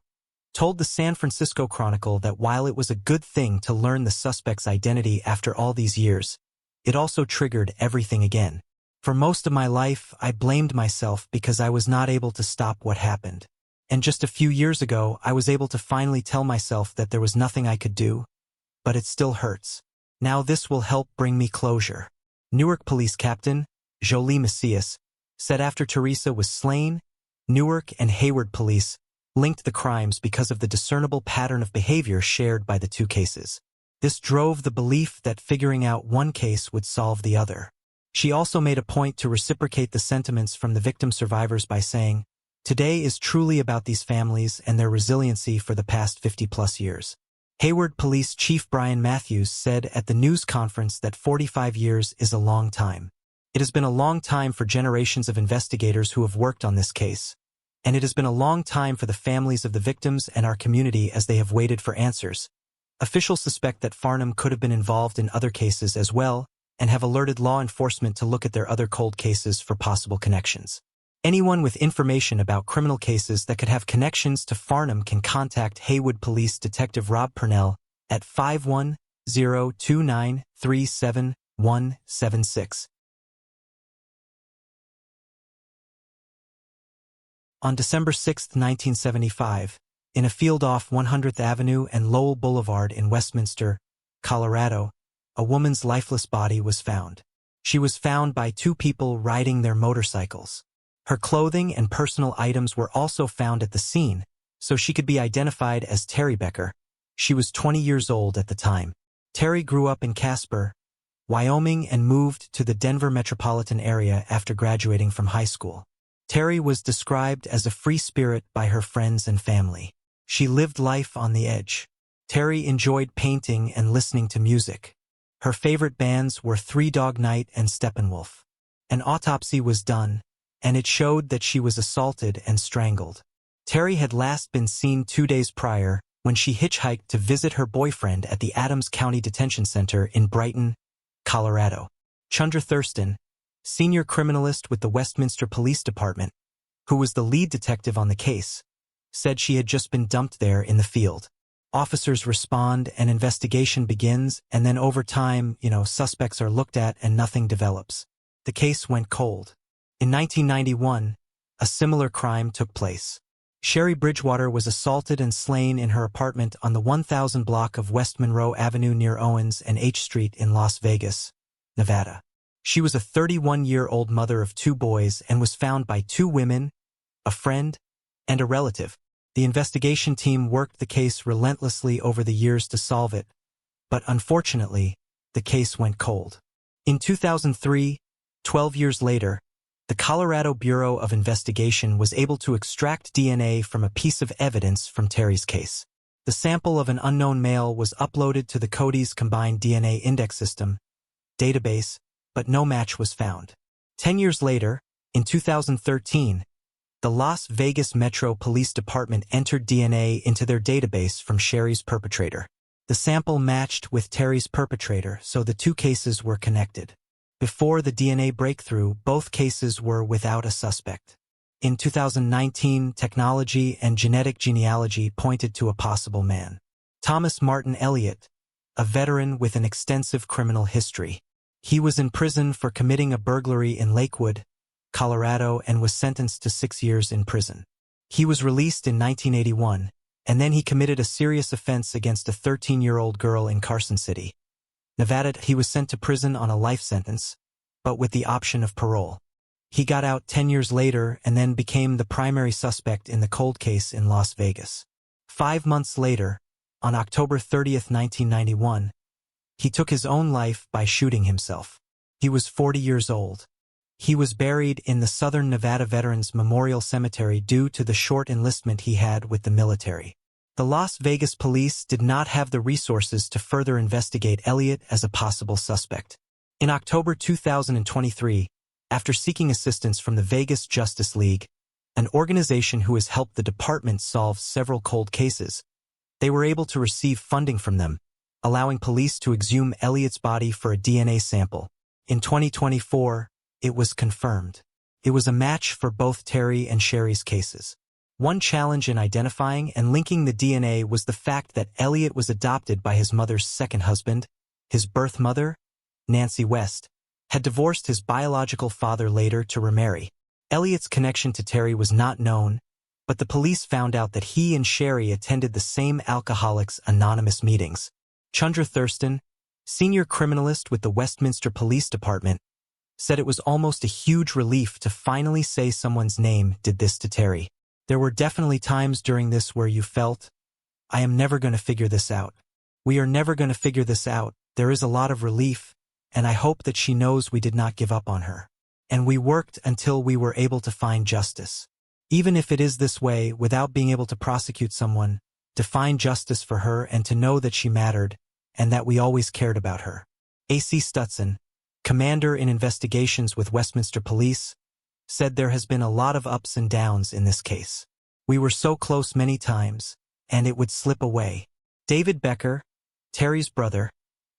told the San Francisco Chronicle that while it was a good thing to learn the suspect's identity after all these years, it also triggered everything again. For most of my life, I blamed myself because I was not able to stop what happened. And just a few years ago, I was able to finally tell myself that there was nothing I could do. But it still hurts. Now this will help bring me closure. Newark Police Captain, Jolie Macias, said after Teresa was slain, Newark and Hayward Police linked the crimes because of the discernible pattern of behavior shared by the 2 cases. This drove the belief that figuring out one case would solve the other. She also made a point to reciprocate the sentiments from the victim survivors by saying, "Today is truly about these families and their resiliency for the past 50-plus years." Hayward Police Chief Brian Matthews said at the news conference that 45 years is a long time. It has been a long time for generations of investigators who have worked on this case, and it has been a long time for the families of the victims and our community as they have waited for answers. Officials suspect that Farnham could have been involved in other cases as well, and have alerted law enforcement to look at their other cold cases for possible connections. Anyone with information about criminal cases that could have connections to Farnham can contact Hayward Police Detective Rob Purnell at 510-2937176. On December 6, 1975, in a field off 100th Avenue and Lowell Boulevard in Westminster, Colorado, a woman's lifeless body was found. She was found by 2 people riding their motorcycles. Her clothing and personal items were also found at the scene, so she could be identified as Terry Becker. She was 20 years old at the time. Terry grew up in Casper, Wyoming, and moved to the Denver metropolitan area after graduating from high school. Terry was described as a free spirit by her friends and family. She lived life on the edge. Terry enjoyed painting and listening to music. Her favorite bands were Three Dog Night and Steppenwolf. An autopsy was done, and it showed that she was assaulted and strangled. Terry had last been seen 2 days prior when she hitchhiked to visit her boyfriend at the Adams County Detention Center in Brighton, Colorado. Chandra Thurston, senior criminalist with the Westminster Police Department, who was the lead detective on the case, said she had just been dumped there in the field. Officers respond, an investigation begins, and then over time, suspects are looked at and nothing develops. The case went cold. In 1991, a similar crime took place. Sherry Bridgewater was assaulted and slain in her apartment on the 1000 block of West Monroe Avenue near Owens and H Street in Las Vegas, Nevada. She was a 31-year-old mother of 2 boys and was found by 2 women, a friend, and a relative. The investigation team worked the case relentlessly over the years to solve it, but unfortunately, the case went cold. In 2003, 12 years later, the Colorado Bureau of Investigation was able to extract DNA from a piece of evidence from Terry's case. The sample of an unknown male was uploaded to the Cody's Combined DNA Index System database, but no match was found. 10 years later, in 2013, the Las Vegas Metro Police Department entered DNA into their database from Sherry's perpetrator. The sample matched with Terry's perpetrator, so the 2 cases were connected. Before the DNA breakthrough, both cases were without a suspect. In 2019, technology and genetic genealogy pointed to a possible man. Thomas Martin Elliott, a veteran with an extensive criminal history. He was in prison for committing a burglary in Lakewood, Colorado, and was sentenced to 6 years in prison. He was released in 1981, and then he committed a serious offense against a 13-year-old girl in Carson City, Nevada. He was sent to prison on a life sentence, but with the option of parole. He got out 10 years later and then became the primary suspect in the cold case in Las Vegas. 5 months later, on October 30, 1991, he took his own life by shooting himself. He was 40 years old. He was buried in the Southern Nevada Veterans Memorial Cemetery due to the short enlistment he had with the military. The Las Vegas police did not have the resources to further investigate Elliott as a possible suspect. In October 2023, after seeking assistance from the Vegas Justice League, an organization who has helped the department solve several cold cases, they were able to receive funding from them, allowing police to exhume Elliott's body for a DNA sample. In 2024, it was confirmed. It was a match for both Terry and Sherry's cases. One challenge in identifying and linking the DNA was the fact that Elliott was adopted by his mother's second husband. His birth mother, Nancy West, had divorced his biological father later to remarry. Elliott's connection to Terry was not known, but the police found out that he and Sherry attended the same Alcoholics Anonymous meetings. Chandra Thurston, senior criminalist with the Westminster Police Department, said it was almost a huge relief to finally say someone's name did this to Terry. There were definitely times during this where you felt, I am never going to figure this out. We are never going to figure this out. There is a lot of relief, and I hope that she knows we did not give up on her. And we worked until we were able to find justice. Even if it is this way, without being able to prosecute someone, to find justice for her and to know that she mattered, and that we always cared about her. A.C. Stutson, commander in investigations with Westminster Police, said there has been a lot of ups and downs in this case. We were so close many times, and it would slip away. David Becker, Terry's brother,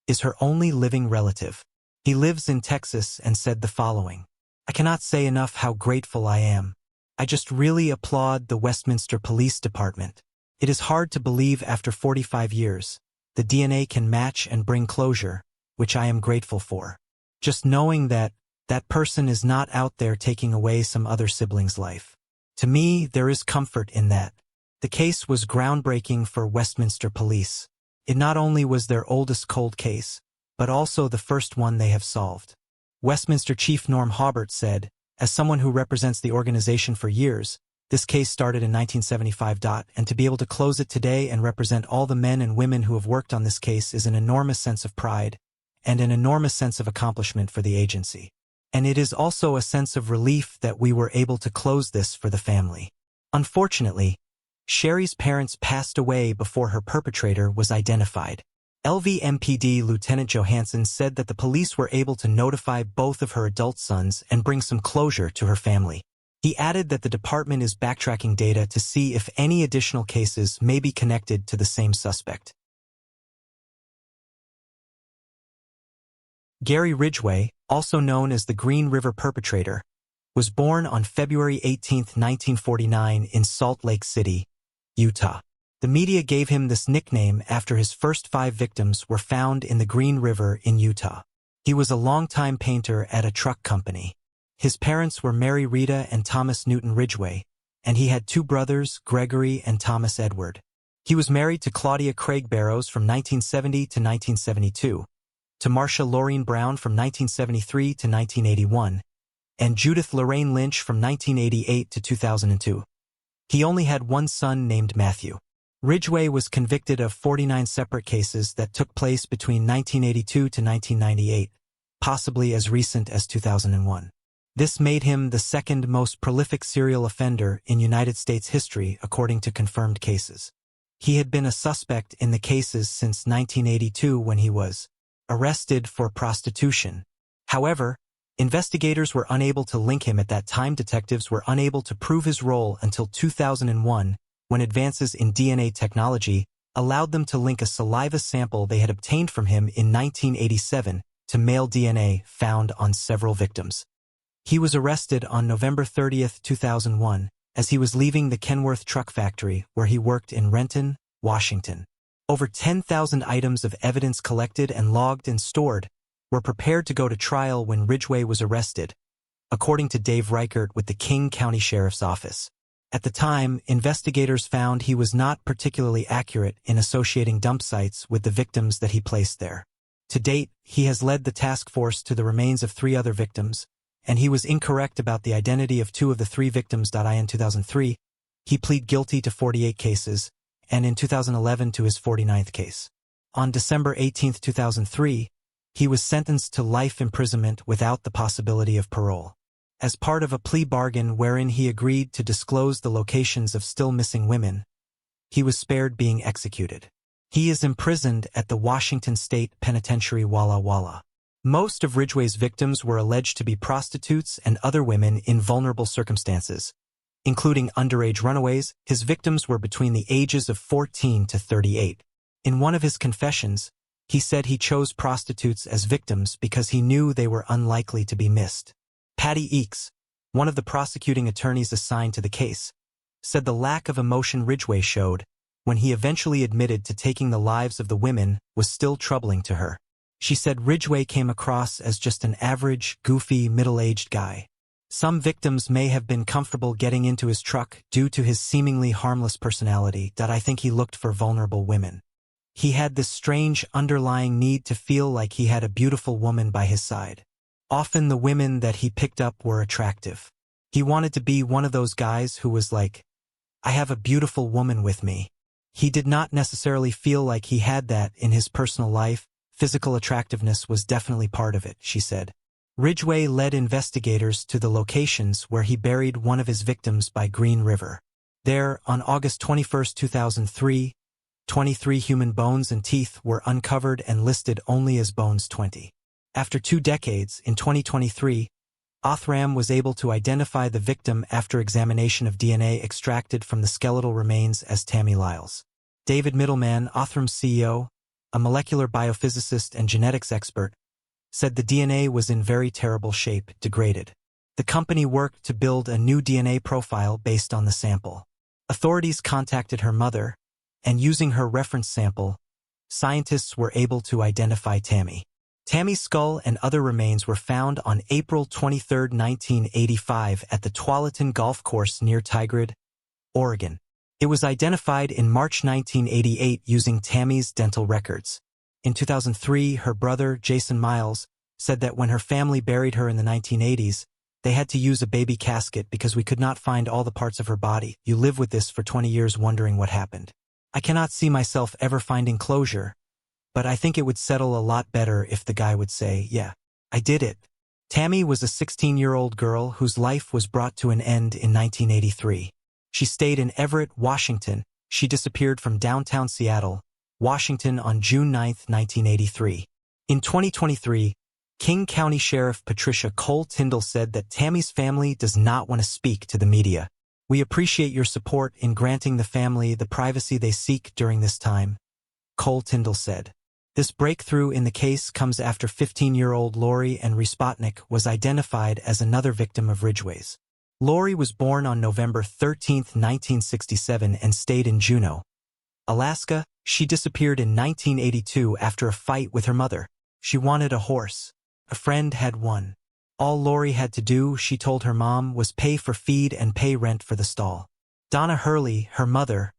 is her only living relative. He lives in Texas and said the following: I cannot say enough how grateful I am. I just really applaud the Westminster Police Department. It is hard to believe after 45 years, the DNA can match and bring closure, which I am grateful for. Just knowing that that person is not out there taking away some other sibling's life. To me, there is comfort in that. The case was groundbreaking for Westminster Police. It not only was their oldest cold case, but also the first one they have solved. Westminster Chief Norm Hobart said, as someone who represents the organization for years, this case started in 1975. And to be able to close it today and represent all the men and women who have worked on this case is an enormous sense of pride and an enormous sense of accomplishment for the agency. And it is also a sense of relief that we were able to close this for the family. Unfortunately, Sherry's parents passed away before her perpetrator was identified. LVMPD Lieutenant Johansson said that the police were able to notify both of her adult sons and bring some closure to her family. He added that the department is backtracking data to see if any additional cases may be connected to the same suspect. Gary Ridgway, also known as the Green River perpetrator, was born on February 18, 1949 in Salt Lake City, Utah. The media gave him this nickname after his first 5 victims were found in the Green River in Utah. He was a longtime painter at a truck company. His parents were Mary Rita and Thomas Newton Ridgway, and he had 2 brothers, Gregory and Thomas Edward. He was married to Claudia Craig Barrows from 1970 to 1972, to Marcia Laureen Brown from 1973 to 1981, and Judith Lorraine Lynch from 1988 to 2002. He only had one son named Matthew. Ridgway was convicted of 49 separate cases that took place between 1982 to 1998, possibly as recent as 2001. This made him the second most prolific serial offender in United States history according to confirmed cases. He had been a suspect in the cases since 1982 when he was arrested for prostitution. However, investigators were unable to link him at that time. Detectives were unable to prove his role until 2001, when advances in DNA technology allowed them to link a saliva sample they had obtained from him in 1987 to male DNA found on several victims. He was arrested on November 30, 2001, as he was leaving the Kenworth truck factory where he worked in Renton, Washington. Over 10,000 items of evidence collected and logged and stored were prepared to go to trial when Ridgway was arrested, according to Dave Reichert with the King County Sheriff's Office. At the time, investigators found he was not particularly accurate in associating dump sites with the victims that he placed there. To date, he has led the task force to the remains of 3 other victims, and he was incorrect about the identity of 2 of the 3 victims. In 2003, he pleaded guilty to 48 cases, and in 2011 to his 49th case. On December 18, 2003, he was sentenced to life imprisonment without the possibility of parole. As part of a plea bargain wherein he agreed to disclose the locations of still missing women, he was spared being executed. He is imprisoned at the Washington State Penitentiary Walla Walla. Most of Ridgway's victims were alleged to be prostitutes and other women in vulnerable circumstances, including underage runaways. His victims were between the ages of 14 to 38. In one of his confessions, he said he chose prostitutes as victims because he knew they were unlikely to be missed. Patty Eakes, one of the prosecuting attorneys assigned to the case, said the lack of emotion Ridgway showed when he eventually admitted to taking the lives of the women was still troubling to her. She said Ridgway came across as just an average, goofy, middle-aged guy. Some victims may have been comfortable getting into his truck due to his seemingly harmless personality. I think he looked for vulnerable women. He had this strange underlying need to feel like he had a beautiful woman by his side. Often the women that he picked up were attractive. He wanted to be one of those guys who was like, I have a beautiful woman with me. He did not necessarily feel like he had that in his personal life. Physical attractiveness was definitely part of it, she said. Ridgway led investigators to the locations where he buried one of his victims by Green River. There, on August 21, 2003, 23 human bones and teeth were uncovered and listed only as bones 20. After 2 decades, in 2023, Othram was able to identify the victim after examination of DNA extracted from the skeletal remains as Tammy Lyles. David Middleman, Othram's CEO, a molecular biophysicist and genetics expert, said the DNA was in very terrible shape, degraded. The company worked to build a new DNA profile based on the sample. Authorities contacted her mother, and using her reference sample, scientists were able to identify Tammy. Tammy's skull and other remains were found on April 23, 1985 at the Tualatin Golf Course near Tigard, Oregon. It was identified in March 1988 using Tammy's dental records. In 2003, her brother, Jason Miles, said that when her family buried her in the 1980s, they had to use a baby casket because we could not find all the parts of her body. You live with this for 20 years wondering what happened. I cannot see myself ever finding closure, but I think it would settle a lot better if the guy would say, yeah, I did it. Tammy was a 16-year-old girl whose life was brought to an end in 1983. She stayed in Everett, Washington. She disappeared from downtown Seattle, Washington on June 9, 1983. In 2023, King County Sheriff Patricia Cole Tyndall said that Tammy's family does not want to speak to the media. We appreciate your support in granting the family the privacy they seek during this time, Cole Tyndall said. This breakthrough in the case comes after 15-year-old Lori Henry Spotnick was identified as another victim of Ridgway's. Lori was born on November 13, 1967 and stayed in Juneau, Alaska. She disappeared in 1982 after a fight with her mother. She wanted a horse. A friend had one. All Lori had to do, she told her mom, was pay for feed and pay rent for the stall. Donna Hurley, her mother,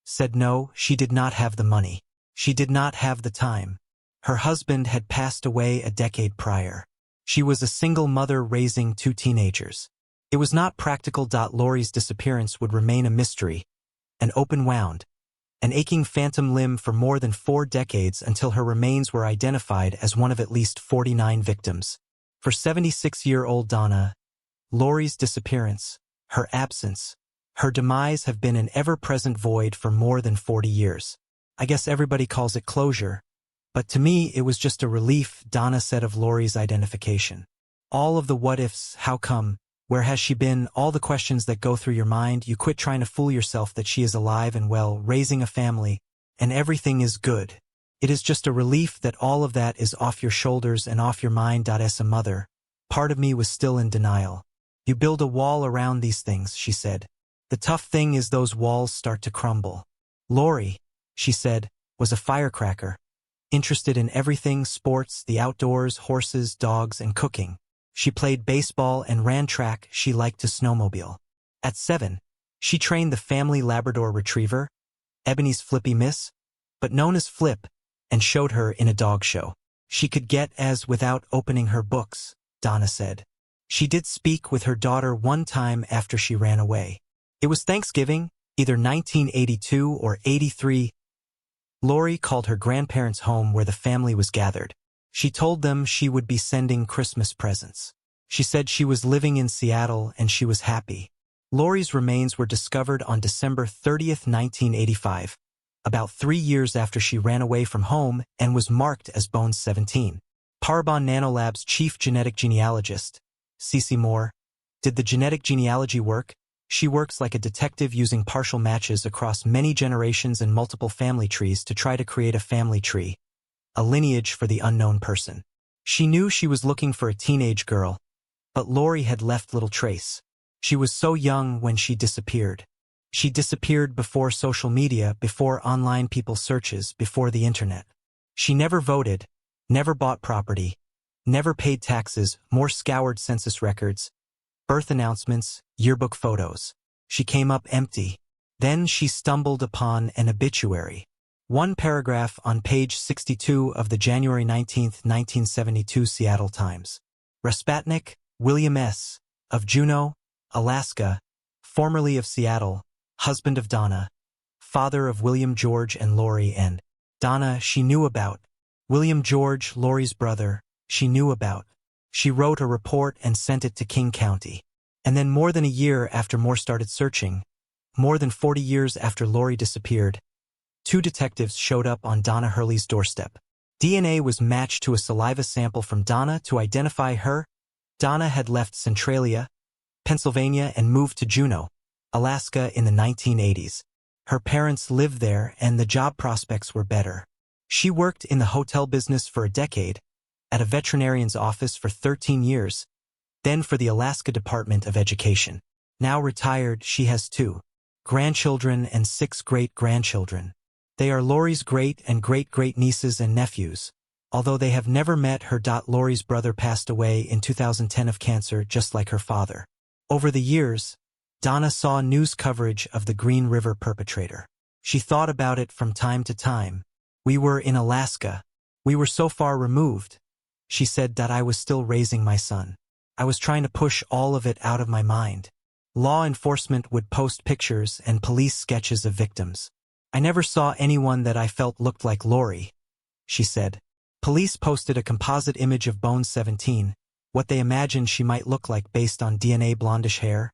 said no, she did not have the money. She did not have the time. Her husband had passed away a decade prior. She was a single mother raising 2 teenagers. It was not practical. Lori's disappearance would remain a mystery, an open wound, an aching phantom limb for more than 4 decades until her remains were identified as one of at least 49 victims. For 76-year-old Donna, Lori's disappearance, her absence, her demise have been an ever-present void for more than 40 years. I guess everybody calls it closure, but to me it was just a relief, Donna said of Lori's identification. All of the what-ifs, how come, where has she been, all the questions that go through your mind, you quit trying to fool yourself that she is alive and well, raising a family, and everything is good. It is just a relief that all of that is off your shoulders and off your mind. As a mother, part of me was still in denial. You build a wall around these things, she said. The tough thing is those walls start to crumble. Lori, she said, was a firecracker, interested in everything: sports, the outdoors, horses, dogs, and cooking. She played baseball and ran track. She liked to snowmobile. At 7, she trained the family Labrador Retriever, Ebony's Flippy Miss, but known as Flip, and showed her in a dog show. She could get as without opening her books, Donna said. She did speak with her daughter one time after she ran away. It was Thanksgiving, either 1982 or 83. Lori called her grandparents' home where the family was gathered. She told them she would be sending Christmas presents. She said she was living in Seattle and she was happy. Lori's remains were discovered on December 30th, 1985, about 3 years after she ran away from home, and was marked as Bones 17. Parabon Nanolabs chief genetic genealogist, Cece Moore, did the genetic genealogy work. She works like a detective, using partial matches across many generations and multiple family trees to try to create a family tree, a lineage for the unknown person. She knew she was looking for a teenage girl, but Lori had left little trace. She was so young when she disappeared. She disappeared before social media, before online people searches, before the internet. She never voted, never bought property, never paid taxes, more scoured census records, birth announcements, yearbook photos. She came up empty. Then she stumbled upon an obituary. One paragraph on page 62 of the January 19, 1972 Seattle Times. Raspatnik, William S., of Juneau, Alaska, formerly of Seattle, husband of Donna, father of William George and Lori, and Donna she knew about. William George, Lori's brother, she knew about. She wrote a report and sent it to King County. And then more than a year after Moore started searching, more than 40 years after Lori disappeared, 2 detectives showed up on Donna Hurley's doorstep. DNA was matched to a saliva sample from Donna to identify her. Donna had left Centralia, Pennsylvania, and moved to Juneau, Alaska in the 1980s. Her parents lived there and the job prospects were better. She worked in the hotel business for a decade, at a veterinarian's office for 13 years, then for the Alaska Department of Education. Now retired, she has 2 grandchildren and 6 great-grandchildren. They are Lori's great and great-great-nieces and nephews, although they have never met her. Lori's brother passed away in 2010 of cancer, just like her father. Over the years, Donna saw news coverage of the Green River perpetrator. She thought about it from time to time. We were in Alaska. We were so far removed. She said that I was still raising my son. I was trying to push all of it out of my mind. Law enforcement would post pictures and police sketches of victims. I never saw anyone that I felt looked like Lori, she said. Police posted a composite image of Bones 17, what they imagined she might look like based on DNA: blondish hair,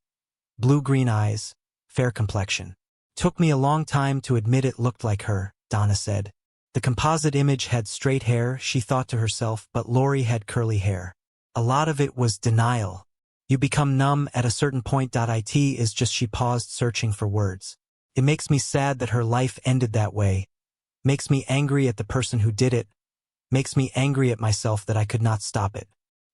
blue-green eyes, fair complexion. Took me a long time to admit it looked like her, Donna said. The composite image had straight hair, she thought to herself, but Lori had curly hair. A lot of it was denial. You become numb at a certain point. It is just, she paused, searching for words. It makes me sad that her life ended that way. Makes me angry at the person who did it. Makes me angry at myself that I could not stop it.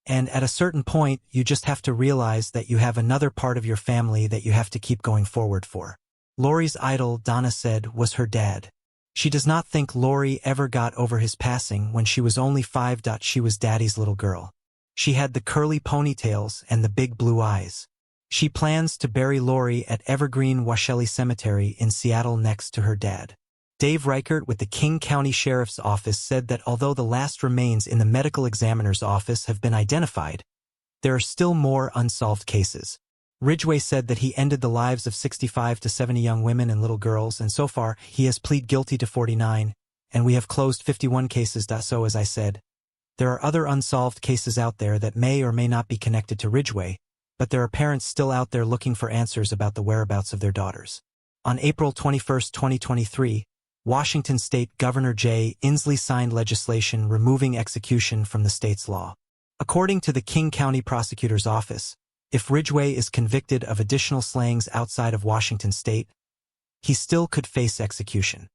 And at a certain point, you just have to realize that you have another part of your family that you have to keep going forward for. Lori's idol, Donna said, was her dad. She does not think Lori ever got over his passing. When she was only 5, she was Daddy's little girl. She had the curly ponytails and the big blue eyes. She plans to bury Lori at Evergreen Washelli Cemetery in Seattle next to her dad. Dave Reichert with the King County Sheriff's Office said that although the last remains in the medical examiner's office have been identified, there are still more unsolved cases. Ridgway said that he ended the lives of 65 to 70 young women and little girls, and so far he has pleaded guilty to 49, and we have closed 51 cases. So as I said, there are other unsolved cases out there that may or may not be connected to Ridgway, but there are parents still out there looking for answers about the whereabouts of their daughters. On April 21, 2023, Washington State Governor Jay Inslee signed legislation removing execution from the state's law. According to the King County Prosecutor's Office, if Ridgway is convicted of additional slayings outside of Washington State, he still could face execution.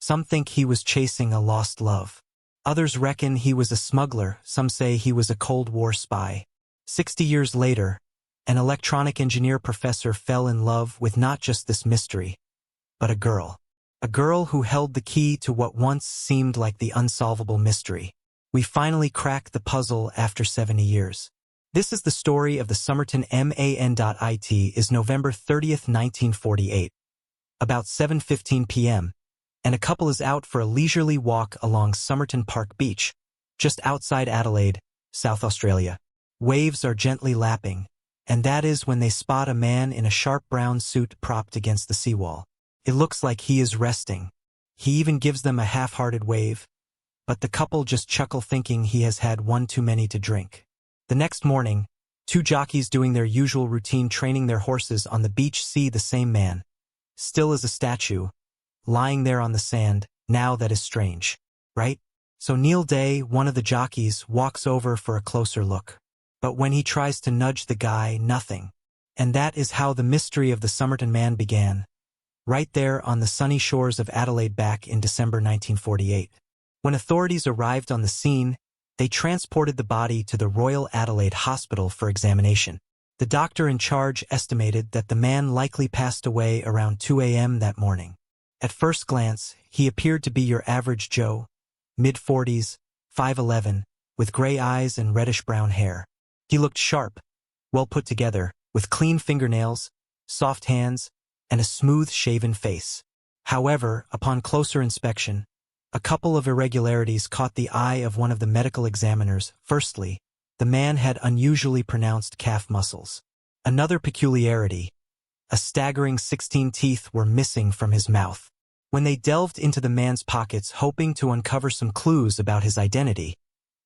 Some think he was chasing a lost love. Others reckon he was a smuggler, some say he was a Cold War spy. 60 years later, an electronic engineer professor fell in love with not just this mystery, but a girl. A girl who held the key to what once seemed like the unsolvable mystery. We finally cracked the puzzle after 70 years. This is the story of the Somerton Man.It is November 30th, 1948. About 7:15 p.m., and a couple is out for a leisurely walk along Somerton Park Beach, just outside Adelaide, South Australia. Waves are gently lapping, and that is when they spot a man in a sharp brown suit propped against the seawall. It looks like he is resting. He even gives them a half-hearted wave, but the couple just chuckle thinking he has had one too many to drink. The next morning, two jockeys doing their usual routine training their horses on the beach see the same man, still as a statue, lying there on the sand. Now that is strange, right? So Neil Day, one of the jockeys, walks over for a closer look. But when he tries to nudge the guy, nothing. And that is how the mystery of the Somerton Man began, right there on the sunny shores of Adelaide back in December 1948. When authorities arrived on the scene, they transported the body to the Royal Adelaide Hospital for examination. The doctor in charge estimated that the man likely passed away around 2 a.m. that morning. At first glance, he appeared to be your average Joe, mid-40s, 5'11", with gray eyes and reddish-brown hair. He looked sharp, well put together, with clean fingernails, soft hands, and a smooth-shaven face. However, upon closer inspection, a couple of irregularities caught the eye of one of the medical examiners. Firstly, the man had unusually pronounced calf muscles. Another peculiarity, a staggering 16 teeth were missing from his mouth. When they delved into the man's pockets hoping to uncover some clues about his identity,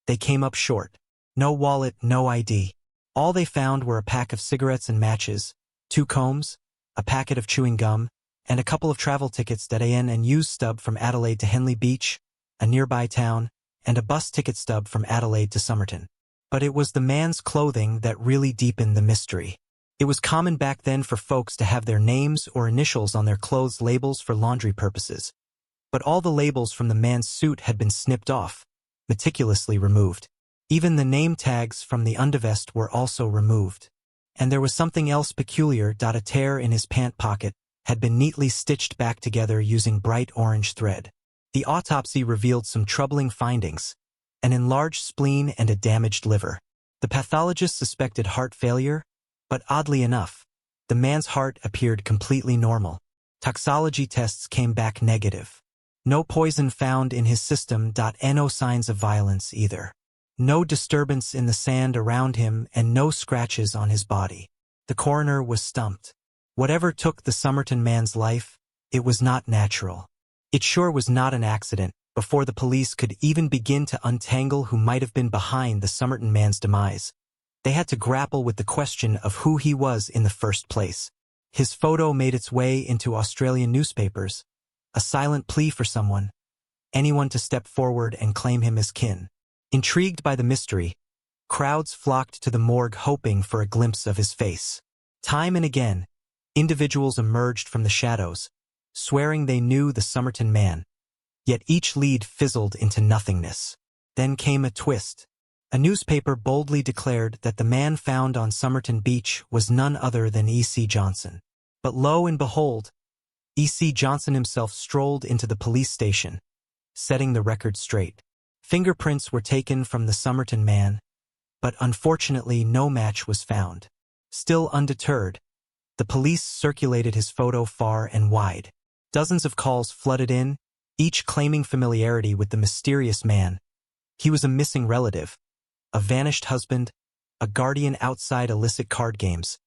they came up short. No wallet, no ID. All they found were a pack of cigarettes and matches, 2 combs, a packet of chewing gum, and a couple of travel tickets that AN&U stub from Adelaide to Henley Beach, a nearby town, and a bus ticket stub from Adelaide to Somerton. But it was the man's clothing that really deepened the mystery. It was common back then for folks to have their names or initials on their clothes labels for laundry purposes. But all the labels from the man's suit had been snipped off, meticulously removed. Even the name tags from the undervest were also removed. And there was something else peculiar. A tear in his pant pocket had been neatly stitched back together using bright orange thread. The autopsy revealed some troubling findings: an enlarged spleen and a damaged liver. The pathologist suspected heart failure, but oddly enough, the man's heart appeared completely normal. Toxology tests came back negative. No poison found in his system. No signs of violence either. No disturbance in the sand around him and no scratches on his body. The coroner was stumped. Whatever took the Somerton man's life, it was not natural. It sure was not an accident. Before the police could even begin to untangle who might have been behind the Somerton man's demise, they had to grapple with the question of who he was in the first place. His photo made its way into Australian newspapers, a silent plea for anyone to step forward and claim him as kin. Intrigued by the mystery, crowds flocked to the morgue hoping for a glimpse of his face. Time and again, individuals emerged from the shadows, swearing they knew the Somerton man. Yet each lead fizzled into nothingness. Then came a twist. A newspaper boldly declared that the man found on Somerton Beach was none other than E.C. Johnson. But lo and behold, E.C. Johnson himself strolled into the police station, setting the record straight. Fingerprints were taken from the Somerton man, but unfortunately no match was found. Still undeterred, the police circulated his photo far and wide. Dozens of calls flooded in, each claiming familiarity with the mysterious man. He was a missing relative, a vanished husband, a guardian outside illicit card games,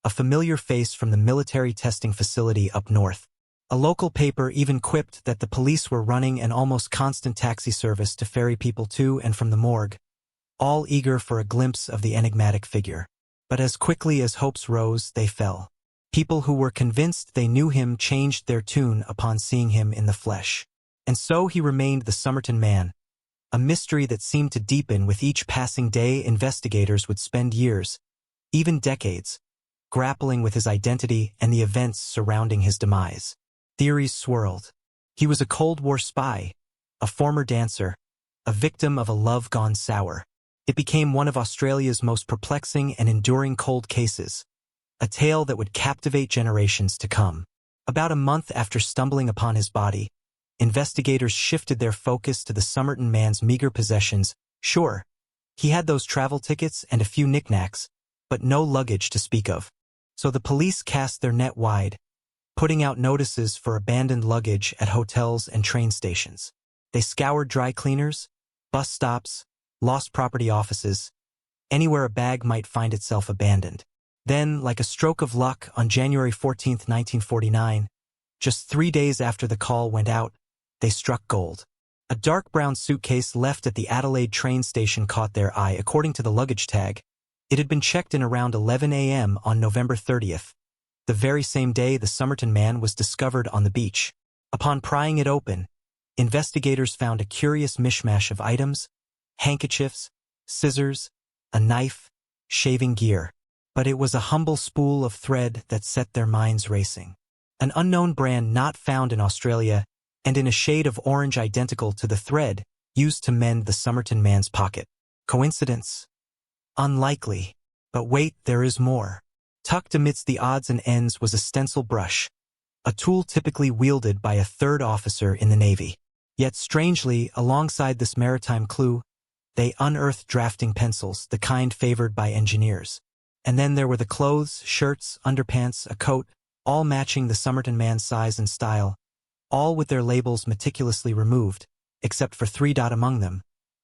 a familiar face from the military testing facility up north. A local paper even quipped that the police were running an almost constant taxi service to ferry people to and from the morgue, all eager for a glimpse of the enigmatic figure. But as quickly as hopes rose, they fell. People who were convinced they knew him changed their tune upon seeing him in the flesh. And so he remained the Somerton man, a mystery that seemed to deepen with each passing day. Investigators would spend years, even decades, grappling with his identity and the events surrounding his demise. Theories swirled. He was a Cold War spy, a former dancer, a victim of a love gone sour. It became one of Australia's most perplexing and enduring cold cases, a tale that would captivate generations to come. About a month after stumbling upon his body, investigators shifted their focus to the Somerton man's meager possessions. Sure, he had those travel tickets and a few knickknacks, but no luggage to speak of. So the police cast their net wide, putting out notices for abandoned luggage at hotels and train stations. They scoured dry cleaners, bus stops, lost property offices, anywhere a bag might find itself abandoned. Then, like a stroke of luck, on January 14, 1949, just 3 days after the call went out, they struck gold. A dark brown suitcase left at the Adelaide train station caught their eye. According to the luggage tag, it had been checked in around 11 a.m. on November 30th, the very same day the Somerton man was discovered on the beach. Upon prying it open, investigators found a curious mishmash of items: handkerchiefs, scissors, a knife, shaving gear. But it was a humble spool of thread that set their minds racing. An unknown brand not found in Australia, and in a shade of orange identical to the thread used to mend the Somerton man's pocket. Coincidence? Unlikely. But wait, there is more. Tucked amidst the odds and ends was a stencil brush, a tool typically wielded by a third officer in the Navy. Yet strangely, alongside this maritime clue, they unearthed drafting pencils, the kind favored by engineers. And then there were the clothes, shirts, underpants, a coat, all matching the Somerton man's size and style, all with their labels meticulously removed, except for 3 among them,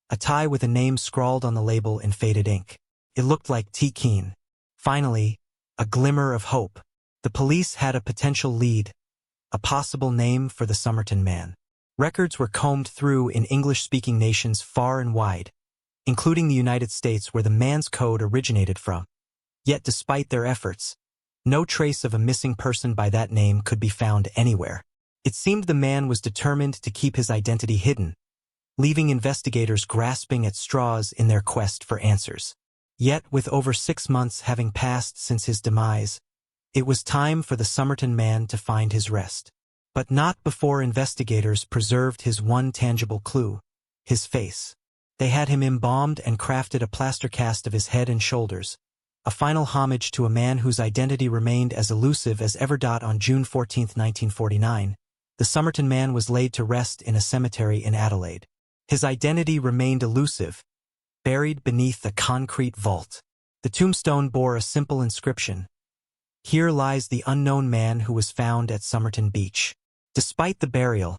a tie with a name scrawled on the label in faded ink. It looked like T. Keane. Finally, a glimmer of hope. The police had a potential lead, a possible name for the Somerton man. Records were combed through in English-speaking nations far and wide, including the United States where the man's code originated from. Yet despite their efforts, no trace of a missing person by that name could be found anywhere. It seemed the man was determined to keep his identity hidden, leaving investigators grasping at straws in their quest for answers. Yet, with over 6 months having passed since his demise, it was time for the Somerton man to find his rest. But not before investigators preserved his one tangible clue, his face. They had him embalmed and crafted a plaster cast of his head and shoulders, a final homage to a man whose identity remained as elusive as ever. On June 14, 1949, the Somerton man was laid to rest in a cemetery in Adelaide. His identity remained elusive, buried beneath a concrete vault. The tombstone bore a simple inscription: "Here lies the unknown man who was found at Somerton Beach." Despite the burial,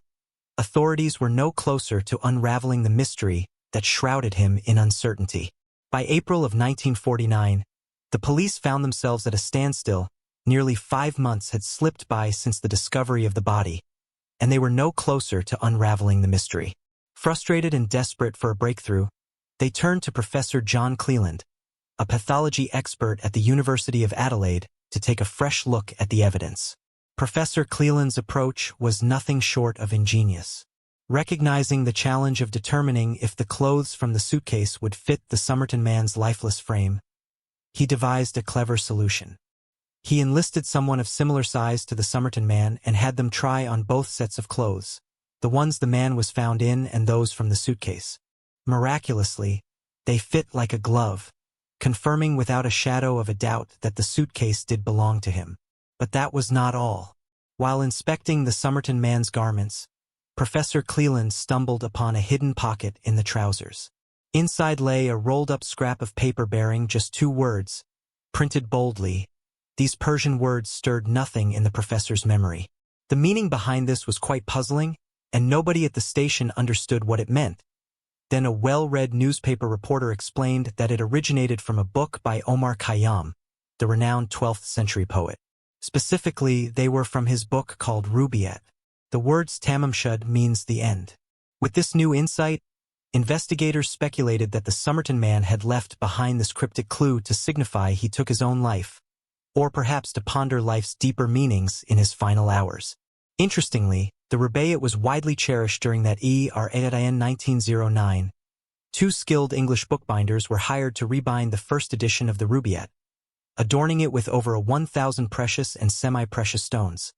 authorities were no closer to unraveling the mystery that shrouded him in uncertainty. By April of 1949, the police found themselves at a standstill. Nearly 5 months had slipped by since the discovery of the body, and they were no closer to unraveling the mystery. Frustrated and desperate for a breakthrough, they turned to Professor John Cleland, a pathology expert at the University of Adelaide, to take a fresh look at the evidence. Professor Cleland's approach was nothing short of ingenious. Recognizing the challenge of determining if the clothes from the suitcase would fit the Somerton man's lifeless frame, he devised a clever solution. He enlisted someone of similar size to the Somerton man and had them try on both sets of clothes, the ones the man was found in and those from the suitcase. Miraculously, they fit like a glove, confirming without a shadow of a doubt that the suitcase did belong to him. But that was not all. While inspecting the Somerton man's garments, Professor Cleland stumbled upon a hidden pocket in the trousers. Inside lay a rolled-up scrap of paper bearing just 2 words, printed boldly. These Persian words stirred nothing in the professor's memory. The meaning behind this was quite puzzling, and nobody at the station understood what it meant. Then a well-read newspaper reporter explained that it originated from a book by Omar Khayyam, the renowned 12th century poet. Specifically, they were from his book called Rubaiyat. The words Tamamshud means the end. With this new insight, investigators speculated that the Somerton man had left behind this cryptic clue to signify he took his own life, or perhaps to ponder life's deeper meanings in his final hours. Interestingly, the Rubaiyat was widely cherished during that era in 1909. 2 skilled English bookbinders were hired to rebind the first edition of the Rubaiyat, adorning it with over 1,000 precious and semi-precious stones,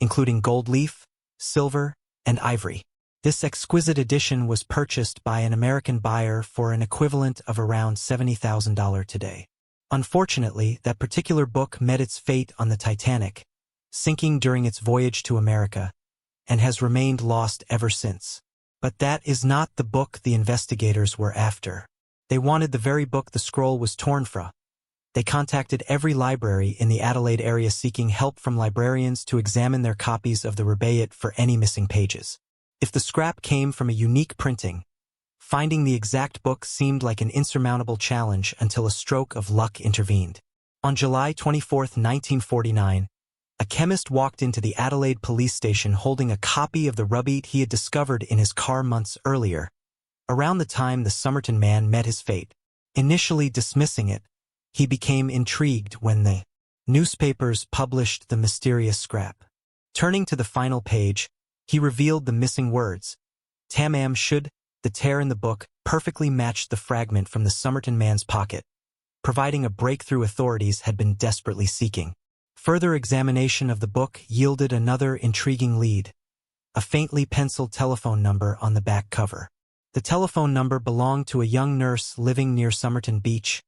including gold leaf, silver, and ivory. This exquisite edition was purchased by an American buyer for an equivalent of around $70,000 today. Unfortunately, that particular book met its fate on the Titanic, sinking during its voyage to America, and has remained lost ever since. But that is not the book the investigators were after. They wanted the very book the scroll was torn from. They contacted every library in the Adelaide area seeking help from librarians to examine their copies of the Rubaiyat for any missing pages. If the scrap came from a unique printing, finding the exact book seemed like an insurmountable challenge until a stroke of luck intervened. On July 24, 1949, a chemist walked into the Adelaide police station holding a copy of the Rubaiyat he had discovered in his car months earlier, around the time the Somerton man met his fate. Initially dismissing it, he became intrigued when the newspapers published the mysterious scrap. Turning to the final page, he revealed the missing words. Tamam should, the tear in the book, perfectly matched the fragment from the Somerton man's pocket, providing a breakthrough authorities had been desperately seeking. Further examination of the book yielded another intriguing lead, a faintly penciled telephone number on the back cover. The telephone number belonged to a young nurse living near Somerton Beach,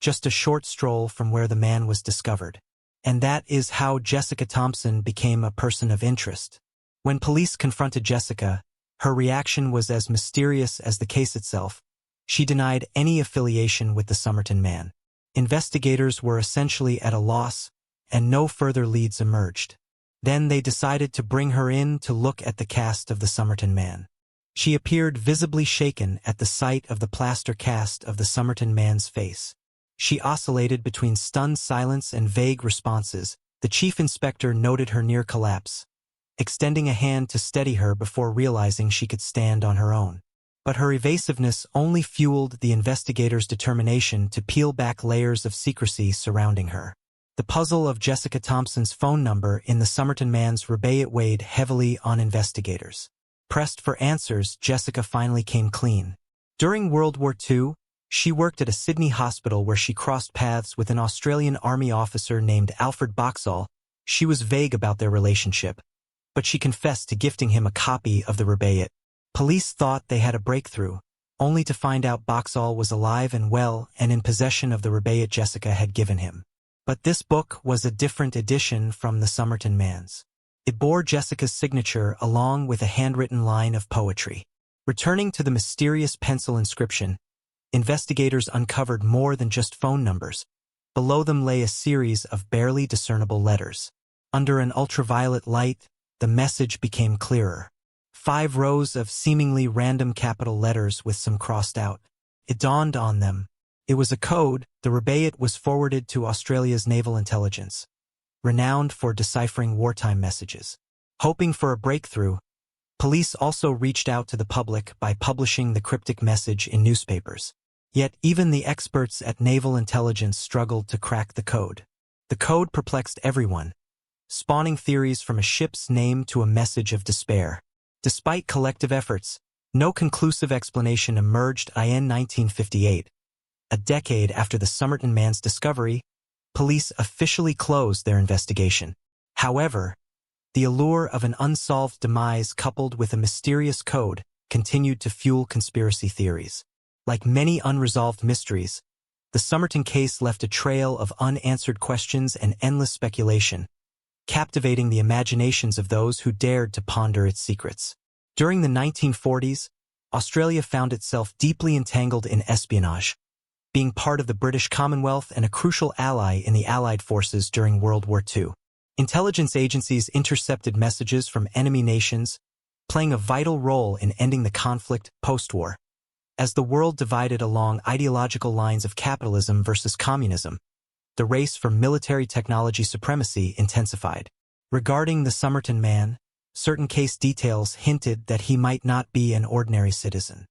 just a short stroll from where the man was discovered. And that is how Jessica Thompson became a person of interest. When police confronted Jessica, her reaction was as mysterious as the case itself. She denied any affiliation with the Somerton man. Investigators were essentially at a loss, and no further leads emerged. Then they decided to bring her in to look at the cast of the Somerton man. She appeared visibly shaken at the sight of the plaster cast of the Somerton man's face. She oscillated between stunned silence and vague responses. The chief inspector noted her near collapse, extending a hand to steady her before realizing she could stand on her own. But her evasiveness only fueled the investigators' determination to peel back layers of secrecy surrounding her. The puzzle of Jessica Thompson's phone number in the Somerton man's Rubaiyat weighed heavily on investigators. Pressed for answers, Jessica finally came clean. During World War II, she worked at a Sydney hospital where she crossed paths with an Australian Army officer named Alfred Boxall. She was vague about their relationship, but she confessed to gifting him a copy of the Rubaiyat. Police thought they had a breakthrough, only to find out Boxall was alive and well and in possession of the Rubaiyat Jessica had given him. But this book was a different edition from the Somerton man's. It bore Jessica's signature along with a handwritten line of poetry. Returning to the mysterious pencil inscription, investigators uncovered more than just phone numbers. Below them lay a series of barely discernible letters. Under an ultraviolet light, the message became clearer. 5 rows of seemingly random capital letters with some crossed out. It dawned on them. It was a code. The Rubaiyat was forwarded to Australia's naval intelligence, renowned for deciphering wartime messages. Hoping for a breakthrough, police also reached out to the public by publishing the cryptic message in newspapers. Yet even the experts at naval intelligence struggled to crack the code. The code perplexed everyone, spawning theories from a ship's name to a message of despair. Despite collective efforts, no conclusive explanation emerged. In 1958, a decade after the Somerton man's discovery, police officially closed their investigation. However, the allure of an unsolved demise coupled with a mysterious code continued to fuel conspiracy theories. Like many unresolved mysteries, the Somerton case left a trail of unanswered questions and endless speculation, captivating the imaginations of those who dared to ponder its secrets. During the 1940s, Australia found itself deeply entangled in espionage, being part of the British Commonwealth and a crucial ally in the Allied forces during World War II. Intelligence agencies intercepted messages from enemy nations, playing a vital role in ending the conflict post-war. As the world divided along ideological lines of capitalism versus communism, the race for military technology supremacy intensified. Regarding the Somerton man, certain case details hinted that he might not be an ordinary citizen.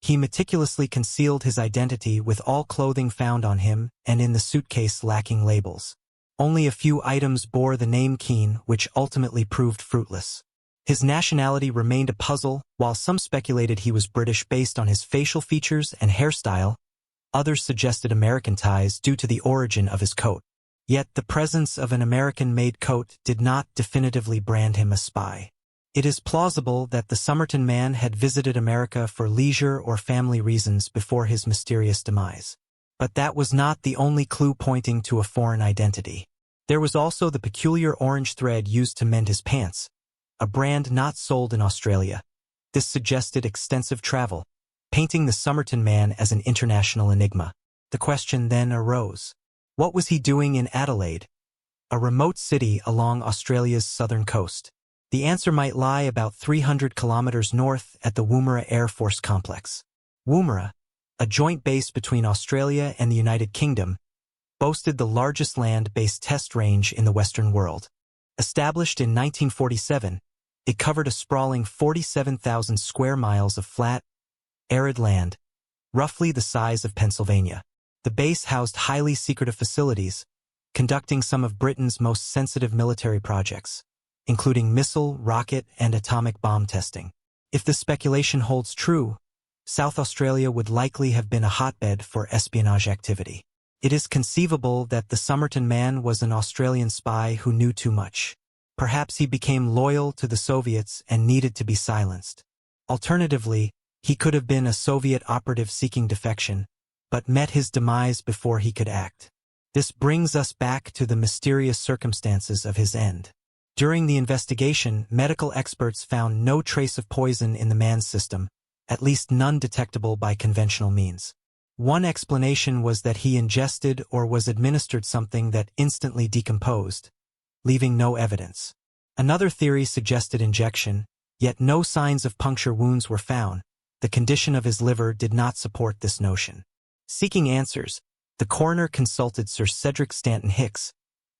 He meticulously concealed his identity with all clothing found on him and in the suitcase lacking labels. Only a few items bore the name Keane, which ultimately proved fruitless. His nationality remained a puzzle. While some speculated he was British based on his facial features and hairstyle, others suggested American ties due to the origin of his coat. Yet the presence of an American-made coat did not definitively brand him a spy. It is plausible that the Somerton man had visited America for leisure or family reasons before his mysterious demise. But that was not the only clue pointing to a foreign identity. There was also the peculiar orange thread used to mend his pants, a brand not sold in Australia. This suggested extensive travel, painting the Somerton man as an international enigma. The question then arose. What was he doing in Adelaide, a remote city along Australia's southern coast? The answer might lie about 300 kilometers north at the Woomera Air Force Complex. Woomera, a joint base between Australia and the United Kingdom, boasted the largest land-based test range in the Western world. Established in 1947, it covered a sprawling 47,000 square miles of flat, arid land, roughly the size of Pennsylvania. The base housed highly secretive facilities, conducting some of Britain's most sensitive military projects, including missile, rocket, and atomic bomb testing. If the speculation holds true, South Australia would likely have been a hotbed for espionage activity. It is conceivable that the Somerton man was an Australian spy who knew too much. Perhaps he became loyal to the Soviets and needed to be silenced. Alternatively, he could have been a Soviet operative seeking defection, but met his demise before he could act. This brings us back to the mysterious circumstances of his end. During the investigation, medical experts found no trace of poison in the man's system, at least none detectable by conventional means. One explanation was that he ingested or was administered something that instantly decomposed, leaving no evidence. Another theory suggested injection, yet no signs of puncture wounds were found. The condition of his liver did not support this notion. Seeking answers, the coroner consulted Sir Cedric Stanton Hicks,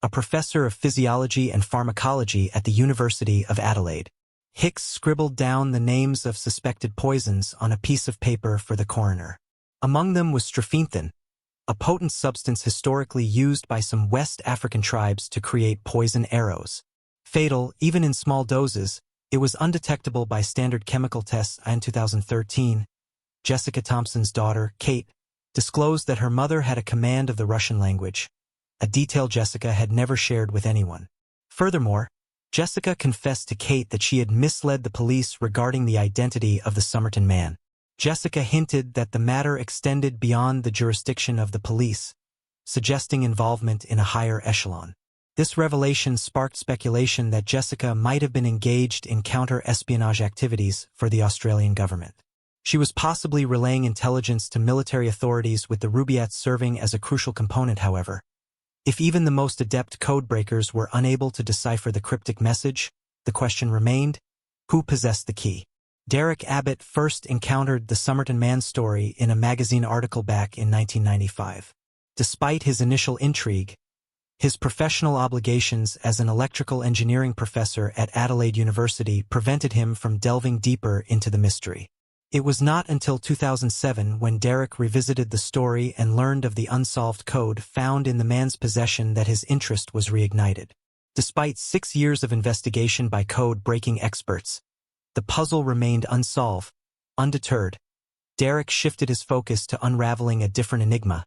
a professor of physiology and pharmacology at the University of Adelaide. Hicks scribbled down the names of suspected poisons on a piece of paper for the coroner. Among them was strophenthine, a potent substance historically used by some West African tribes to create poison arrows. Fatal, even in small doses, it was undetectable by standard chemical tests. In 2013, Jessica Thompson's daughter, Kate, disclosed that her mother had a command of the Russian language, a detail Jessica had never shared with anyone. Furthermore, Jessica confessed to Kate that she had misled the police regarding the identity of the Somerton man. Jessica hinted that the matter extended beyond the jurisdiction of the police, suggesting involvement in a higher echelon. This revelation sparked speculation that Jessica might have been engaged in counter-espionage activities for the Australian government. She was possibly relaying intelligence to military authorities, with the Rubaiyats serving as a crucial component. However, if even the most adept codebreakers were unable to decipher the cryptic message, the question remained, who possessed the key? Derek Abbott first encountered the Somerton man story in a magazine article back in 1995. Despite his initial intrigue, his professional obligations as an electrical engineering professor at Adelaide University prevented him from delving deeper into the mystery. It was not until 2007 when Derek revisited the story and learned of the unsolved code found in the man's possession that his interest was reignited. Despite 6 years of investigation by code-breaking experts, the puzzle remained unsolved. Undeterred, Derek shifted his focus to unraveling a different enigma,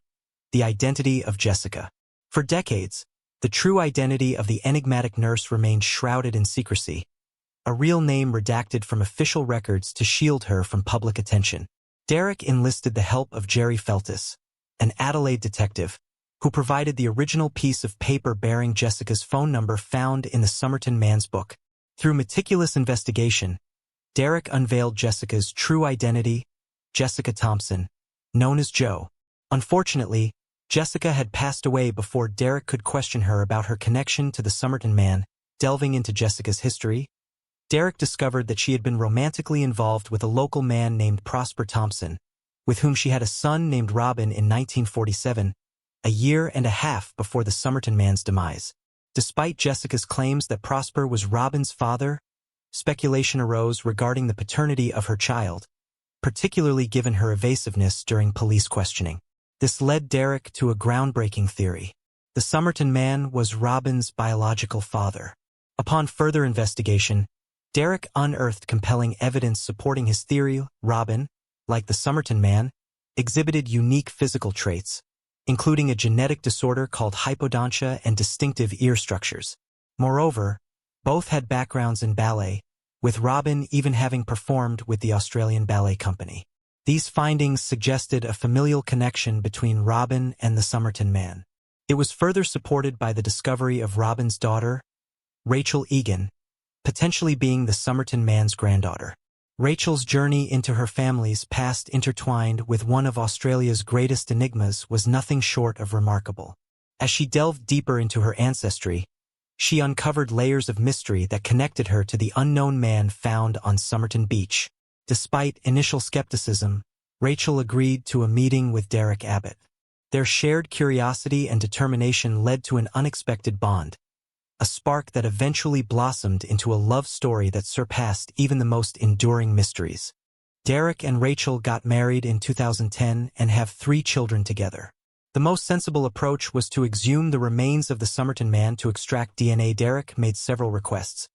the identity of Jessica. For decades, the true identity of the enigmatic nurse remained shrouded in secrecy, a real name redacted from official records to shield her from public attention. Derek enlisted the help of Jerry Feltis, an Adelaide detective, who provided the original piece of paper bearing Jessica's phone number found in the Somerton man's book. Through meticulous investigation, Derek unveiled Jessica's true identity, Jessica Thompson, known as Jo. Unfortunately, Jessica had passed away before Derek could question her about her connection to the Somerton man. Delving into Jessica's history, Derek discovered that she had been romantically involved with a local man named Prosper Thompson, with whom she had a son named Robin in 1947, a year and a half before the Somerton man's demise. Despite Jessica's claims that Prosper was Robin's father, speculation arose regarding the paternity of her child, particularly given her evasiveness during police questioning. This led Derek to a groundbreaking theory. The Somerton man was Robin's biological father. Upon further investigation, Derek unearthed compelling evidence supporting his theory. Robin, like the Somerton man, exhibited unique physical traits, including a genetic disorder called hypodontia and distinctive ear structures. Moreover, both had backgrounds in ballet, with Robin even having performed with the Australian Ballet Company. These findings suggested a familial connection between Robin and the Somerton man. It was further supported by the discovery of Robin's daughter, Rachel Egan, potentially being the Somerton man's granddaughter. Rachel's journey into her family's past intertwined with one of Australia's greatest enigmas was nothing short of remarkable. As she delved deeper into her ancestry, she uncovered layers of mystery that connected her to the unknown man found on Somerton Beach. Despite initial skepticism, Rachel agreed to a meeting with Derek Abbott. Their shared curiosity and determination led to an unexpected bond, a spark that eventually blossomed into a love story that surpassed even the most enduring mysteries. Derek and Rachel got married in 2010 and have 3 children together. The most sensible approach was to exhume the remains of the Somerton man to extract DNA. Derek made several requests,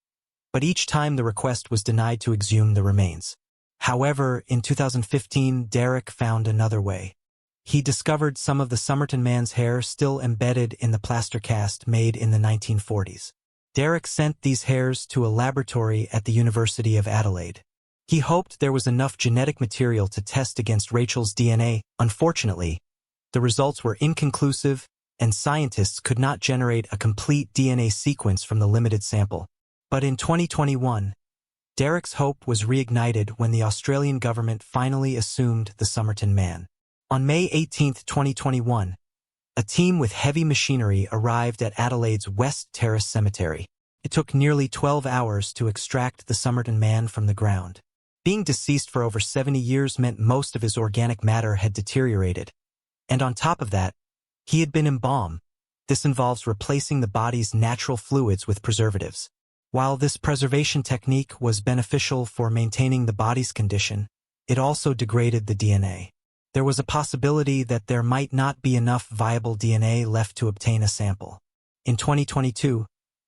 but each time the request was denied to exhume the remains. However, in 2015, Derek found another way. He discovered some of the Somerton man's hair still embedded in the plaster cast made in the 1940s. Derek sent these hairs to a laboratory at the University of Adelaide. He hoped there was enough genetic material to test against Rachel's DNA. Unfortunately, the results were inconclusive, and scientists could not generate a complete DNA sequence from the limited sample. But in 2021, Derek's hope was reignited when the Australian government finally assumed the Somerton man. On May 18, 2021, a team with heavy machinery arrived at Adelaide's West Terrace Cemetery. It took nearly 12 hours to extract the Somerton man from the ground. Being deceased for over 70 years meant most of his organic matter had deteriorated. And on top of that, he had been embalmed. This involves replacing the body's natural fluids with preservatives. While this preservation technique was beneficial for maintaining the body's condition, it also degraded the DNA. There was a possibility that there might not be enough viable DNA left to obtain a sample. In 2022,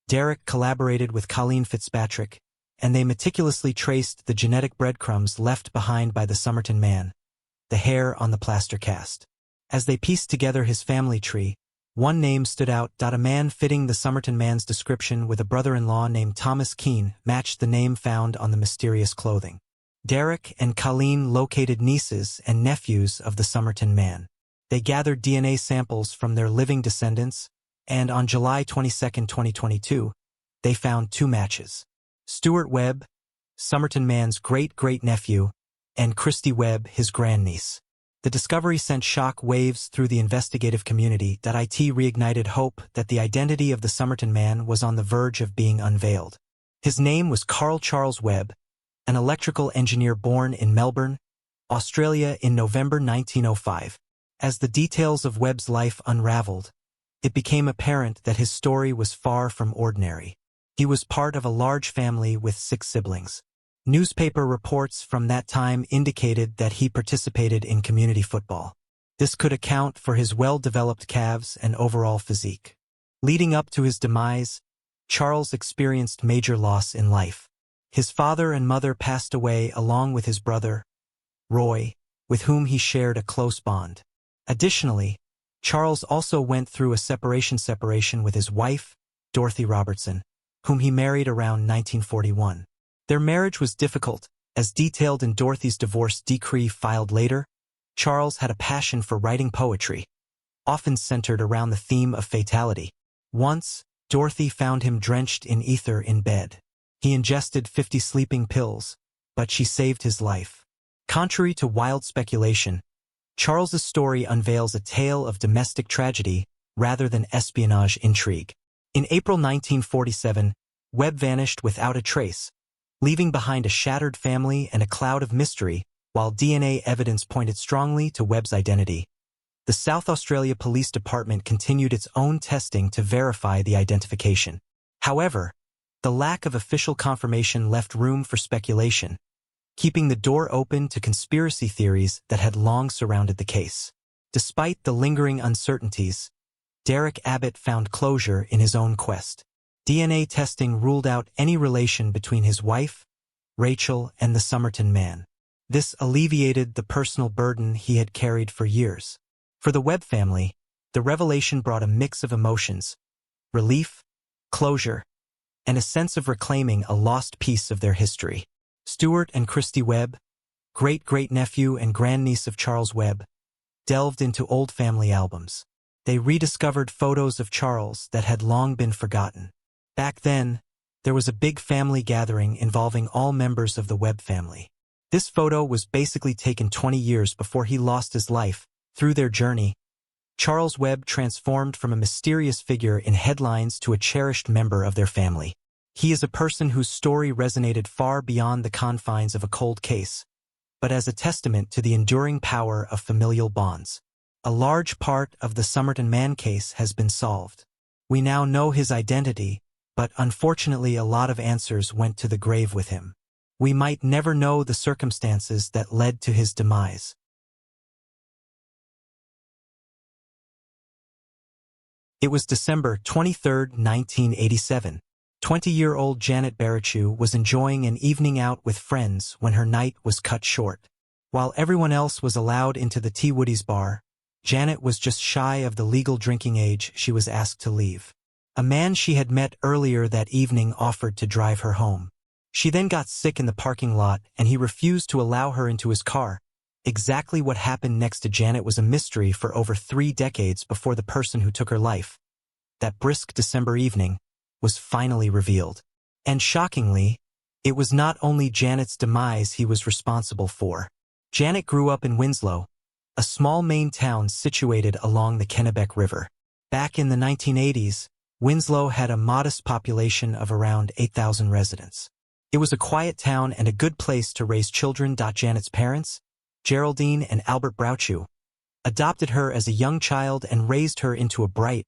Derek collaborated with Colleen Fitzpatrick, and they meticulously traced the genetic breadcrumbs left behind by the Somerton man, the hair on the plaster cast. As they pieced together his family tree, one name stood out. A man fitting the Somerton man's description with a brother-in-law named Thomas Keane matched the name found on the mysterious clothing. Derek and Colleen located nieces and nephews of the Somerton man. They gathered DNA samples from their living descendants, and on July 22, 2022, they found 2 matches. Stuart Webb, Somerton man's great-great-nephew, and Christy Webb, his grandniece. The discovery sent shock waves through the investigative community. It reignited hope that the identity of the Somerton man was on the verge of being unveiled. His name was Carl Charles Webb, an electrical engineer born in Melbourne, Australia in November 1905. As the details of Webb's life unraveled, it became apparent that his story was far from ordinary. He was part of a large family with 6 siblings. Newspaper reports from that time indicated that he participated in community football. This could account for his well-developed calves and overall physique. Leading up to his demise, Charles experienced major loss in life. His father and mother passed away along with his brother, Roy, with whom he shared a close bond. Additionally, Charles also went through a separation with his wife, Dorothy Robertson, whom he married around 1941. Their marriage was difficult, as detailed in Dorothy's divorce decree filed later. Charles had a passion for writing poetry, often centered around the theme of fatality. Once, Dorothy found him drenched in ether in bed. He ingested 50 sleeping pills, but she saved his life. Contrary to wild speculation, Charles's story unveils a tale of domestic tragedy rather than espionage intrigue. In April 1947, Webb vanished without a trace, leaving behind a shattered family and a cloud of mystery. While DNA evidence pointed strongly to Webb's identity, the South Australia Police Department continued its own testing to verify the identification. However, the lack of official confirmation left room for speculation, keeping the door open to conspiracy theories that had long surrounded the case. Despite the lingering uncertainties, Derek Abbott found closure in his own quest. DNA testing ruled out any relation between his wife, Rachel, and the Somerton man. This alleviated the personal burden he had carried for years. For the Webb family, the revelation brought a mix of emotions: relief, closure, and a sense of reclaiming a lost piece of their history. Stuart and Christy Webb, great-great-nephew and grandniece of Charles Webb, delved into old family albums. They rediscovered photos of Charles that had long been forgotten. Back then, there was a big family gathering involving all members of the Webb family. This photo was basically taken 20 years before he lost his life. Through their journey, Charles Webb transformed from a mysterious figure in headlines to a cherished member of their family. He is a person whose story resonated far beyond the confines of a cold case, but as a testament to the enduring power of familial bonds. A large part of the Somerton Man case has been solved. We now know his identity, but unfortunately a lot of answers went to the grave with him. We might never know the circumstances that led to his demise. It was December 23, 1987. 20-year-old Janet Barachu was enjoying an evening out with friends when her night was cut short. While everyone else was allowed into the T. Woody's bar, Janet was just shy of the legal drinking age she was asked to leave. A man she had met earlier that evening offered to drive her home. She then got sick in the parking lot and he refused to allow her into his car. Exactly what happened next to Janet was a mystery for over 3 decades before the person who took her life, that brisk December evening, was finally revealed. And shockingly, it was not only Janet's demise he was responsible for. Janet grew up in Winslow, a small Maine town situated along the Kennebec River. Back in the 1980s, Winslow had a modest population of around 8,000 residents. It was a quiet town and a good place to raise children. Janet's parents, Geraldine and Albert Barachu, adopted her as a young child and raised her into a bright,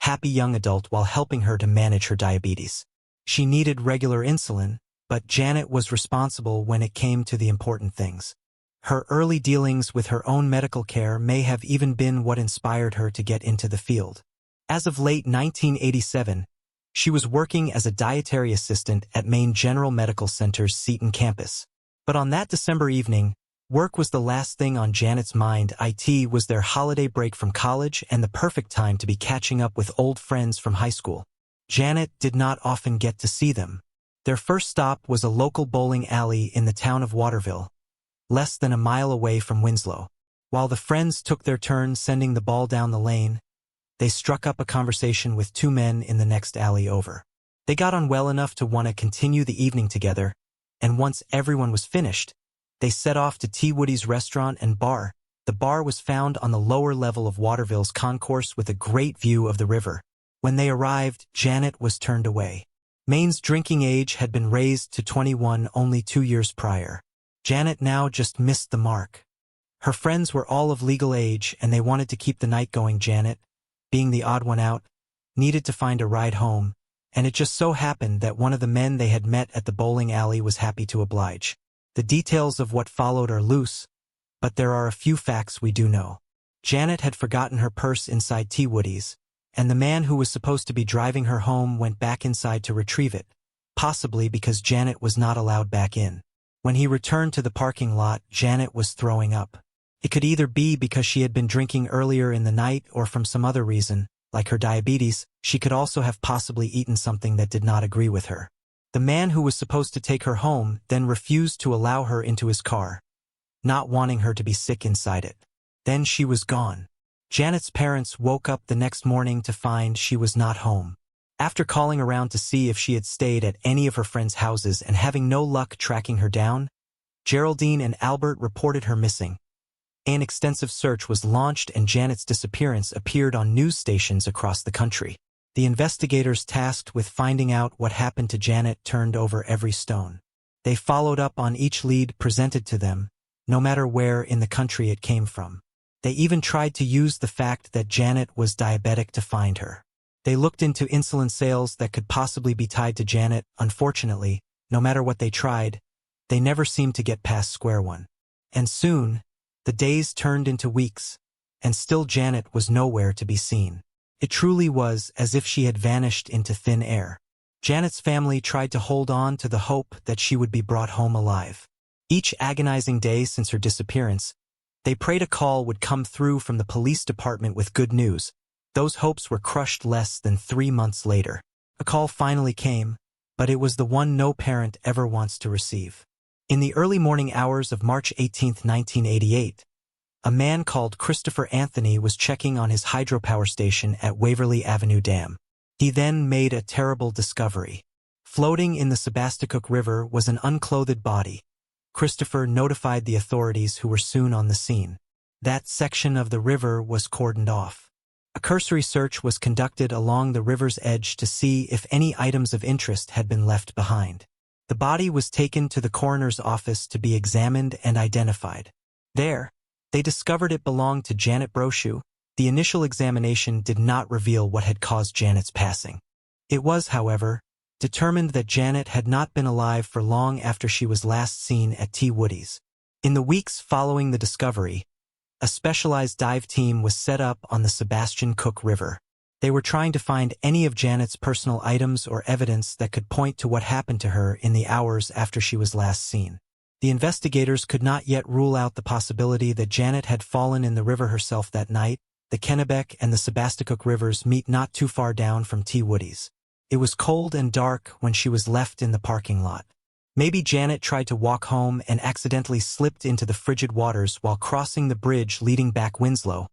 happy young adult while helping her to manage her diabetes. She needed regular insulin, but Janet was responsible when it came to the important things. Her early dealings with her own medical care may have even been what inspired her to get into the field. As of late 1987, she was working as a dietary assistant at Maine General Medical Center's Seton campus. But on that December evening, work was the last thing on Janet's mind. It was their holiday break from college and the perfect time to be catching up with old friends from high school. Janet did not often get to see them. Their first stop was a local bowling alley in the town of Waterville, less than a mile away from Winslow. While the friends took their turn sending the ball down the lane, they struck up a conversation with 2 men in the next alley over. They got on well enough to want to continue the evening together, and once everyone was finished, they set off to T. Woody's restaurant and bar. The bar was found on the lower level of Waterville's concourse with a great view of the river. When they arrived, Janet was turned away. Maine's drinking age had been raised to 21 only 2 years prior. Janet now just missed the mark. Her friends were all of legal age and they wanted to keep the night going. Janet, being the odd one out, needed to find a ride home, and it just so happened that one of the men they had met at the bowling alley was happy to oblige. The details of what followed are loose, but there are a few facts we do know. Janet had forgotten her purse inside T. Woody's, and the man who was supposed to be driving her home went back inside to retrieve it, possibly because Janet was not allowed back in. When he returned to the parking lot, Janet was throwing up. It could either be because she had been drinking earlier in the night or from some other reason, like her diabetes. She could also have possibly eaten something that did not agree with her. The man who was supposed to take her home then refused to allow her into his car, not wanting her to be sick inside it. Then she was gone. Janet's parents woke up the next morning to find she was not home. After calling around to see if she had stayed at any of her friends' houses and having no luck tracking her down, Geraldine and Albert reported her missing. An extensive search was launched and Janet's disappearance appeared on news stations across the country. The investigators tasked with finding out what happened to Janet turned over every stone. They followed up on each lead presented to them, no matter where in the country it came from. They even tried to use the fact that Janet was diabetic to find her. They looked into insulin sales that could possibly be tied to Janet. Unfortunately, no matter what they tried, they never seemed to get past square one. And soon, the days turned into weeks, and still Janet was nowhere to be seen. It truly was as if she had vanished into thin air. Janet's family tried to hold on to the hope that she would be brought home alive. Each agonizing day since her disappearance, they prayed a call would come through from the police department with good news. Those hopes were crushed less than 3 months later. A call finally came, but it was the one no parent ever wants to receive. In the early morning hours of March 18, 1988, a man called Christopher Anthony was checking on his hydropower station at Waverly Avenue Dam. He then made a terrible discovery. Floating in the Sebasticook River was an unclothed body. Christopher notified the authorities, who were soon on the scene. That section of the river was cordoned off. A cursory search was conducted along the river's edge to see if any items of interest had been left behind. The body was taken to the coroner's office to be examined and identified. There, they discovered it belonged to Janet Brochu. The initial examination did not reveal what had caused Janet's passing. It was, however, determined that Janet had not been alive for long after she was last seen at T. Woody's. In the weeks following the discovery, a specialized dive team was set up on the Sebastian Cook River. They were trying to find any of Janet's personal items or evidence that could point to what happened to her in the hours after she was last seen. The investigators could not yet rule out the possibility that Janet had fallen in the river herself that night. The Kennebec and the Sebasticook rivers meet not too far down from T. Woody's. It was cold and dark when she was left in the parking lot. Maybe Janet tried to walk home and accidentally slipped into the frigid waters while crossing the bridge leading back Winslow,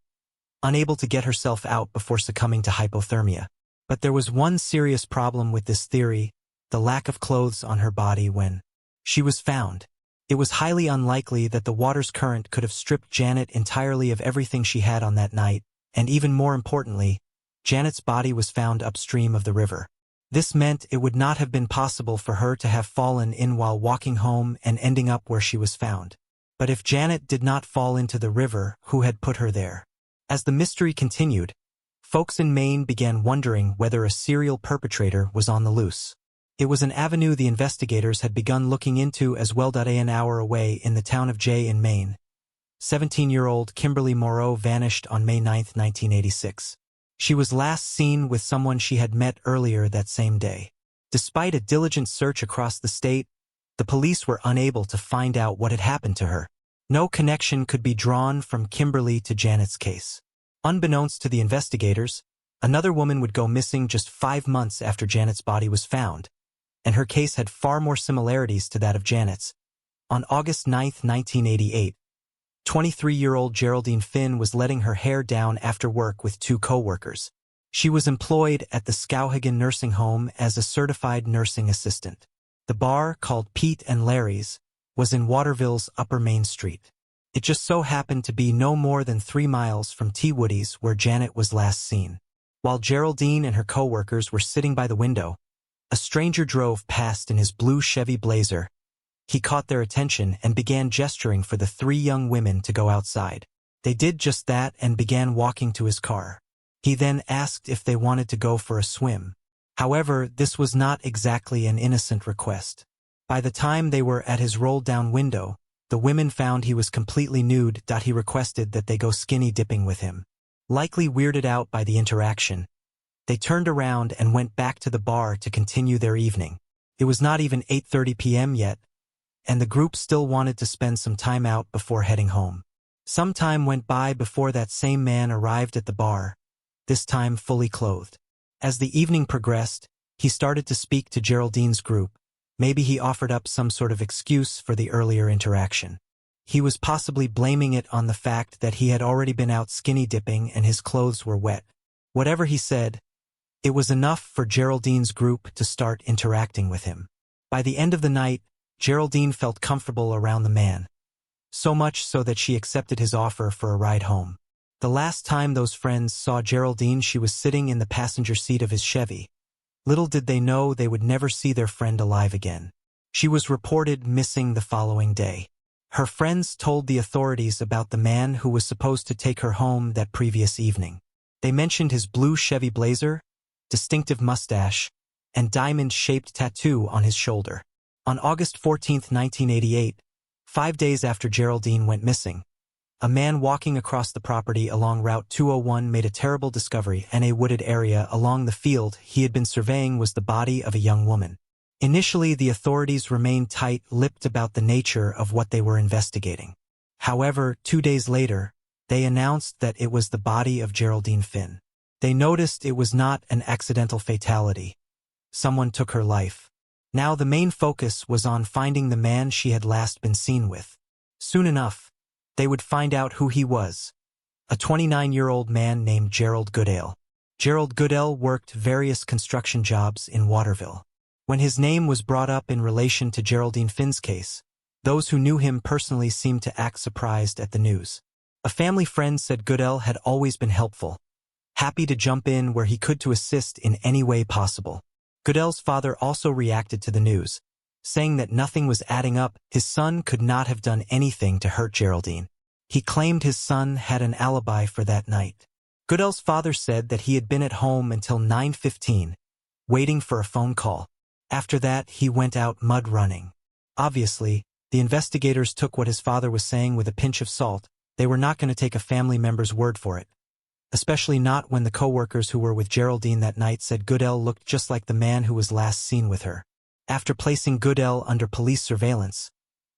unable to get herself out before succumbing to hypothermia. But there was one serious problem with this theory: the lack of clothes on her body when she was found. It was highly unlikely that the water's current could have stripped Janet entirely of everything she had on that night, and even more importantly, Janet's body was found upstream of the river. This meant it would not have been possible for her to have fallen in while walking home and ending up where she was found. But if Janet did not fall into the river, who had put her there? As the mystery continued, folks in Maine began wondering whether a serial perpetrator was on the loose. It was an avenue the investigators had begun looking into as well. An hour away in the town of Jay in Maine, 17-year-old Kimberly Moreau vanished on May 9, 1986. She was last seen with someone she had met earlier that same day. Despite a diligent search across the state, the police were unable to find out what had happened to her. No connection could be drawn from Kimberly to Janet's case. Unbeknownst to the investigators, another woman would go missing just 5 months after Janet's body was found, and her case had far more similarities to that of Janet's. On August 9, 1988, 23-year-old Geraldine Finn was letting her hair down after work with 2 co-workers. She was employed at the Skowhegan Nursing Home as a certified nursing assistant. The bar, called Pete and Larry's, was in Waterville's Upper Main Street. It just so happened to be no more than 3 miles from T. Woody's, where Janet was last seen. While Geraldine and her co-workers were sitting by the window, a stranger drove past in his blue Chevy Blazer. He caught their attention and began gesturing for the 3 young women to go outside. They did just that and began walking to his car. He then asked if they wanted to go for a swim. However, this was not exactly an innocent request. By the time they were at his rolled-down window, the women found he was completely nude. He requested that they go skinny dipping with him. Likely weirded out by the interaction, they turned around and went back to the bar to continue their evening. It was not even 8:30 p.m. yet, and the group still wanted to spend some time out before heading home. Some time went by before that same man arrived at the bar, this time fully clothed. As the evening progressed, he started to speak to Geraldine's group. Maybe he offered up some sort of excuse for the earlier interaction. He was possibly blaming it on the fact that he had already been out skinny dipping and his clothes were wet. Whatever he said, it was enough for Geraldine's group to start interacting with him. By the end of the night, Geraldine felt comfortable around the man, so much so that she accepted his offer for a ride home. The last time those friends saw Geraldine, she was sitting in the passenger seat of his Chevy. Little did they know they would never see their friend alive again. She was reported missing the following day. Her friends told the authorities about the man who was supposed to take her home that previous evening. They mentioned his blue Chevy Blazer, distinctive mustache, and diamond-shaped tattoo on his shoulder. On August 14, 1988, 5 days after Geraldine went missing, a man walking across the property along Route 201 made a terrible discovery. In a wooded area along the field he had been surveying was the body of a young woman. Initially, the authorities remained tight-lipped about the nature of what they were investigating. However, 2 days later, they announced that it was the body of Geraldine Finn. They noticed it was not an accidental fatality. Someone took her life. Now the main focus was on finding the man she had last been seen with. Soon enough, they would find out who he was. A 29-year-old man named Gerald Goodale. Gerald Goodale worked various construction jobs in Waterville. When his name was brought up in relation to Geraldine Finn's case, those who knew him personally seemed to act surprised at the news. A family friend said Goodale had always been helpful, happy to jump in where he could to assist in any way possible. Goodale's father also reacted to the news, saying that nothing was adding up. His son could not have done anything to hurt Geraldine. He claimed his son had an alibi for that night. Goodale's father said that he had been at home until 9:15, waiting for a phone call. After that, he went out mud running. Obviously, the investigators took what his father was saying with a pinch of salt. They were not going to take a family member's word for it. Especially not when the co-workers who were with Geraldine that night said Goodale looked just like the man who was last seen with her. After placing Goodale under police surveillance,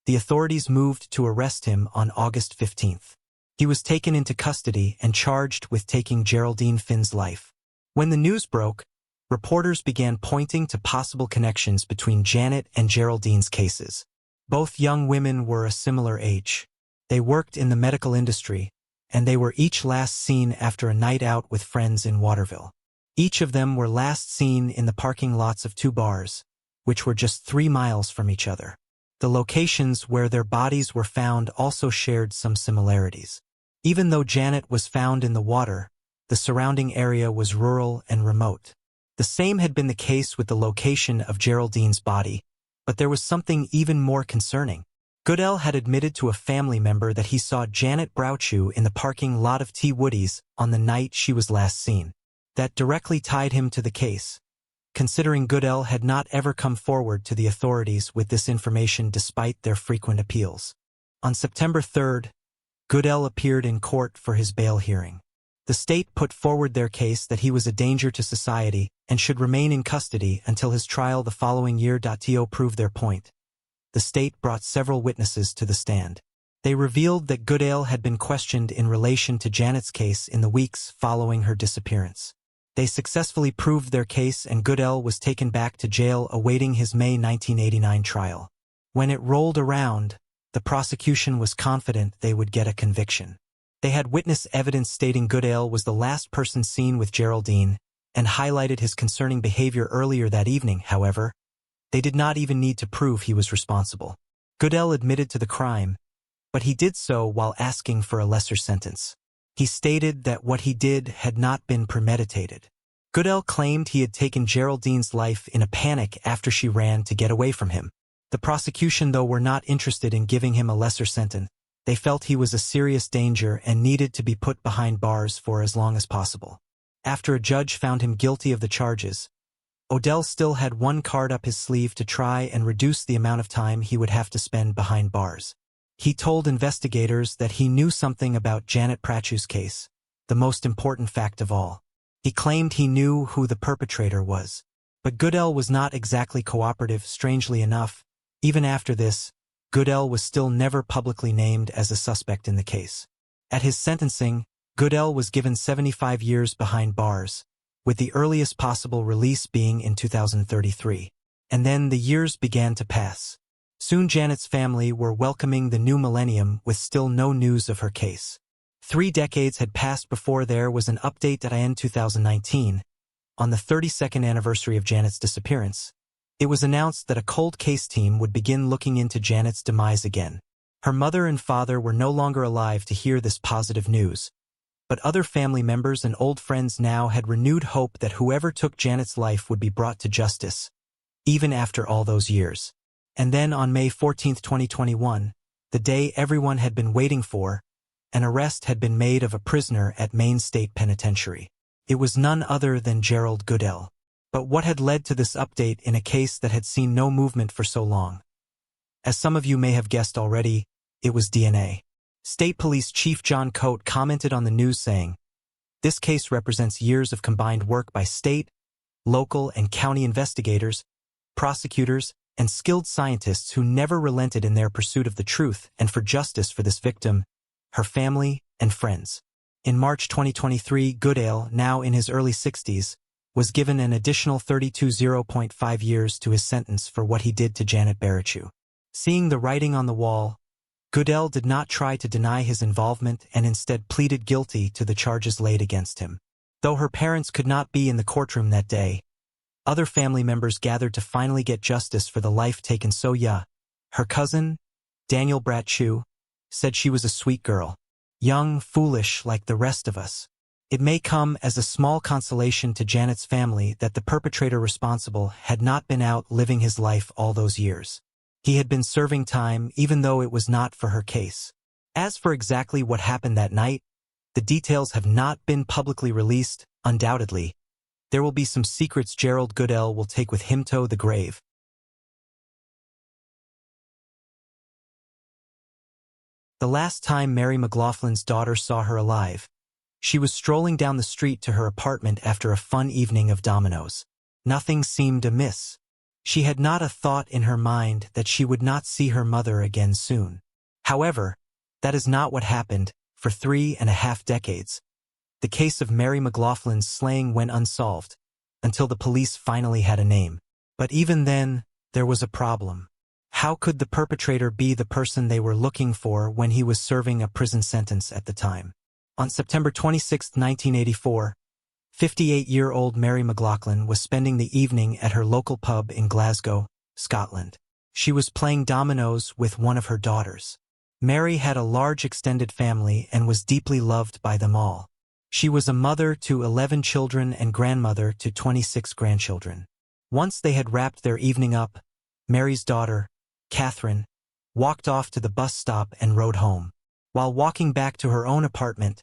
the authorities moved to arrest him on August 15th. He was taken into custody and charged with taking Geraldine Finn's life. When the news broke, reporters began pointing to possible connections between Janet and Geraldine's cases. Both young women were a similar age. They worked in the medical industry, and they were each last seen after a night out with friends in Waterville. Each of them were last seen in the parking lots of two bars, which were just 3 miles from each other. The locations where their bodies were found also shared some similarities. Even though Janet was found in the water, the surrounding area was rural and remote. The same had been the case with the location of Geraldine's body, but there was something even more concerning. Goodale had admitted to a family member that he saw Janet Brouchu in the parking lot of T. Woody's on the night she was last seen. That directly tied him to the case, considering Goodale had not ever come forward to the authorities with this information despite their frequent appeals. On September 3rd, Goodale appeared in court for his bail hearing. The state put forward their case that he was a danger to society and should remain in custody until his trial the following year. To prove their point, the state brought several witnesses to the stand. They revealed that Goodale had been questioned in relation to Janet's case in the weeks following her disappearance. They successfully proved their case and Goodale was taken back to jail awaiting his May 1989 trial. When it rolled around, the prosecution was confident they would get a conviction. They had witness evidence stating Goodale was the last person seen with Geraldine and highlighted his concerning behavior earlier that evening. However, they did not even need to prove he was responsible. Goodale admitted to the crime, but he did so while asking for a lesser sentence. He stated that what he did had not been premeditated. Goodale claimed he had taken Geraldine's life in a panic after she ran to get away from him. The prosecution, though, were not interested in giving him a lesser sentence. They felt he was a serious danger and needed to be put behind bars for as long as possible. After a judge found him guilty of the charges, Odell still had one card up his sleeve to try and reduce the amount of time he would have to spend behind bars. He told investigators that he knew something about Janet Brouchu's case, the most important fact of all. He claimed he knew who the perpetrator was. But Goodale was not exactly cooperative, strangely enough. Even after this, Goodale was still never publicly named as a suspect in the case. At his sentencing, Goodale was given 75 years behind bars, with the earliest possible release being in 2033. And then the years began to pass. Soon Janet's family were welcoming the new millennium with still no news of her case. 3 decades had passed before there was an update at in 2019. On the 32nd anniversary of Janet's disappearance, it was announced that a cold case team would begin looking into Janet's demise again. Her mother and father were no longer alive to hear this positive news, but other family members and old friends now had renewed hope that whoever took Janet's life would be brought to justice, even after all those years. And then on May 14, 2021, the day everyone had been waiting for, an arrest had been made of a prisoner at Maine State Penitentiary. It was none other than Gerald Goodale. But what had led to this update in a case that had seen no movement for so long? As some of you may have guessed already, it was DNA. State Police Chief John Coate commented on the news saying, "This case represents years of combined work by state, local, and county investigators, prosecutors, and skilled scientists who never relented in their pursuit of the truth and for justice for this victim, her family, and friends." In March 2023, Goodale, now in his early 60s, was given an additional 32.5 years to his sentence for what he did to Janet Barachu. Seeing the writing on the wall, Goodell did not try to deny his involvement and instead pleaded guilty to the charges laid against him. Though her parents could not be in the courtroom that day, other family members gathered to finally get justice for the life taken so young. Her cousin, Daniel Barachu, said she was a sweet girl, young, foolish like the rest of us. It may come as a small consolation to Janet's family that the perpetrator responsible had not been out living his life all those years. He had been serving time even though it was not for her case. As for exactly what happened that night, the details have not been publicly released. Undoubtedly, there will be some secrets Gerald Goodell will take with him to the grave. The last time Mary McLaughlin's daughter saw her alive, she was strolling down the street to her apartment after a fun evening of dominoes. Nothing seemed amiss. She had not a thought in her mind that she would not see her mother again soon. However, that is not what happened. For 3.5 decades, the case of Mary McLaughlin's slaying went unsolved, until the police finally had a name. But even then, there was a problem. How could the perpetrator be the person they were looking for when he was serving a prison sentence at the time? On September 26, 1984, 58-year-old Mary McLaughlin was spending the evening at her local pub in Glasgow, Scotland. She was playing dominoes with one of her daughters. Mary had a large extended family and was deeply loved by them all. She was a mother to 11 children and grandmother to 26 grandchildren. Once they had wrapped their evening up, Mary's daughter, Catherine, walked off to the bus stop and rode home. While walking back to her own apartment,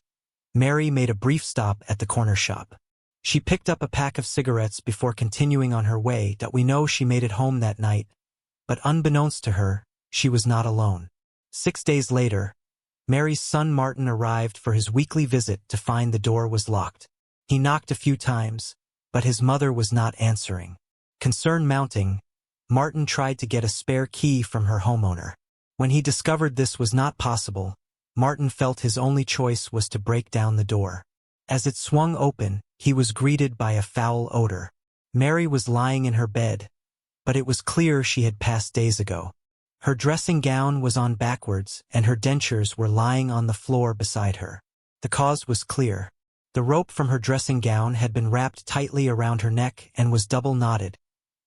Mary made a brief stop at the corner shop. She picked up a pack of cigarettes before continuing on her way. We know she made it home that night, but unbeknownst to her, she was not alone. 6 days later, Mary's son Martin arrived for his weekly visit to find the door was locked. He knocked a few times, but his mother was not answering. Concern mounting, Martin tried to get a spare key from her homeowner. When he discovered this was not possible, Martin felt his only choice was to break down the door. As it swung open, he was greeted by a foul odor. Mary was lying in her bed, but it was clear she had passed days ago. Her dressing gown was on backwards, and her dentures were lying on the floor beside her. The cause was clear. The rope from her dressing gown had been wrapped tightly around her neck and was double knotted.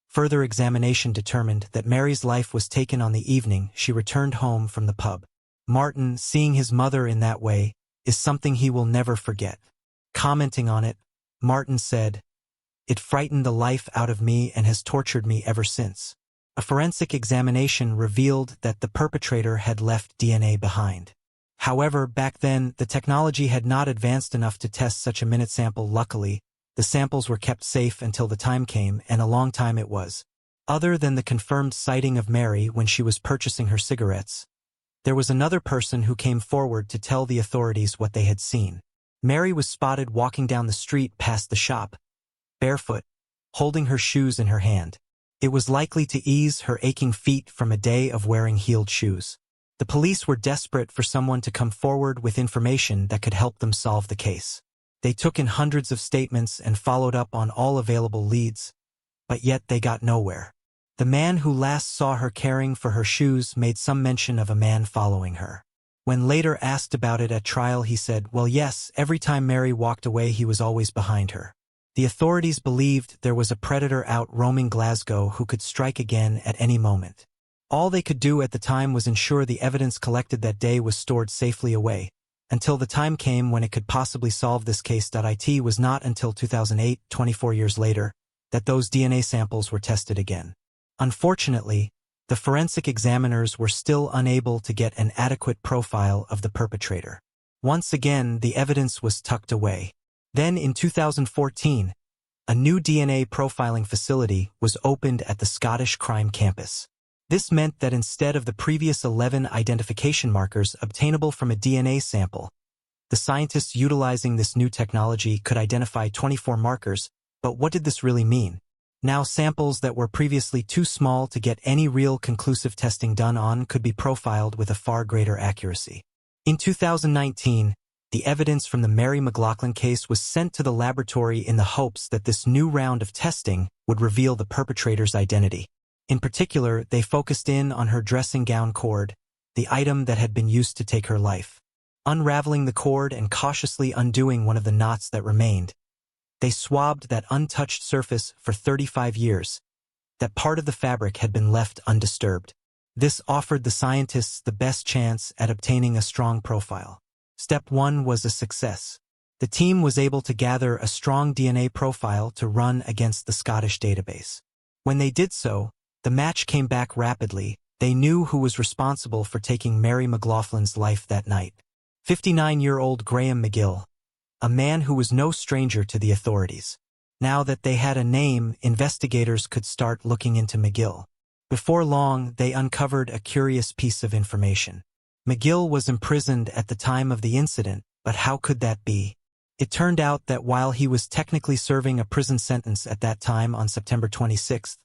Further examination determined that Mary's life was taken on the evening she returned home from the pub. Martin, seeing his mother in that way, is something he will never forget. Commenting on it, Martin said, "It frightened the life out of me and has tortured me ever since." A forensic examination revealed that the perpetrator had left DNA behind. However, back then, the technology had not advanced enough to test such a minute sample. Luckily, the samples were kept safe until the time came, and a long time it was. Other than the confirmed sighting of Mary when she was purchasing her cigarettes, there was another person who came forward to tell the authorities what they had seen. Mary was spotted walking down the street past the shop, barefoot, holding her shoes in her hand. It was likely to ease her aching feet from a day of wearing heeled shoes. The police were desperate for someone to come forward with information that could help them solve the case. They took in hundreds of statements and followed up on all available leads, but yet they got nowhere. The man who last saw her caring for her shoes made some mention of a man following her. When later asked about it at trial, he said, "Well, yes, every time Mary walked away he was always behind her." The authorities believed there was a predator out roaming Glasgow who could strike again at any moment. All they could do at the time was ensure the evidence collected that day was stored safely away, until the time came when it could possibly solve this case. It was not until 2008, 24 years later, that those DNA samples were tested again. Unfortunately, the forensic examiners were still unable to get an adequate profile of the perpetrator. Once again, the evidence was tucked away. Then in 2014, a new DNA profiling facility was opened at the Scottish Crime Campus. This meant that instead of the previous 11 identification markers obtainable from a DNA sample, the scientists utilizing this new technology could identify 24 markers. But what did this really mean? Now samples that were previously too small to get any real conclusive testing done on could be profiled with a far greater accuracy. In 2019, the evidence from the Mary McLaughlin case was sent to the laboratory in the hopes that this new round of testing would reveal the perpetrator's identity. In particular, they focused in on her dressing gown cord, the item that had been used to take her life. Unraveling the cord and cautiously undoing one of the knots that remained, they swabbed that untouched surface for 35 years. That part of the fabric had been left undisturbed. This offered the scientists the best chance at obtaining a strong profile. Step 1 was a success. The team was able to gather a strong DNA profile to run against the Scottish database. When they did so, the match came back rapidly. They knew who was responsible for taking Mary McLaughlin's life that night. 59-year-old Graham McGill, a man who was no stranger to the authorities. Now that they had a name, investigators could start looking into McGill. Before long, they uncovered a curious piece of information. McGill was imprisoned at the time of the incident, but how could that be? It turned out that while he was technically serving a prison sentence at that time on September 26th,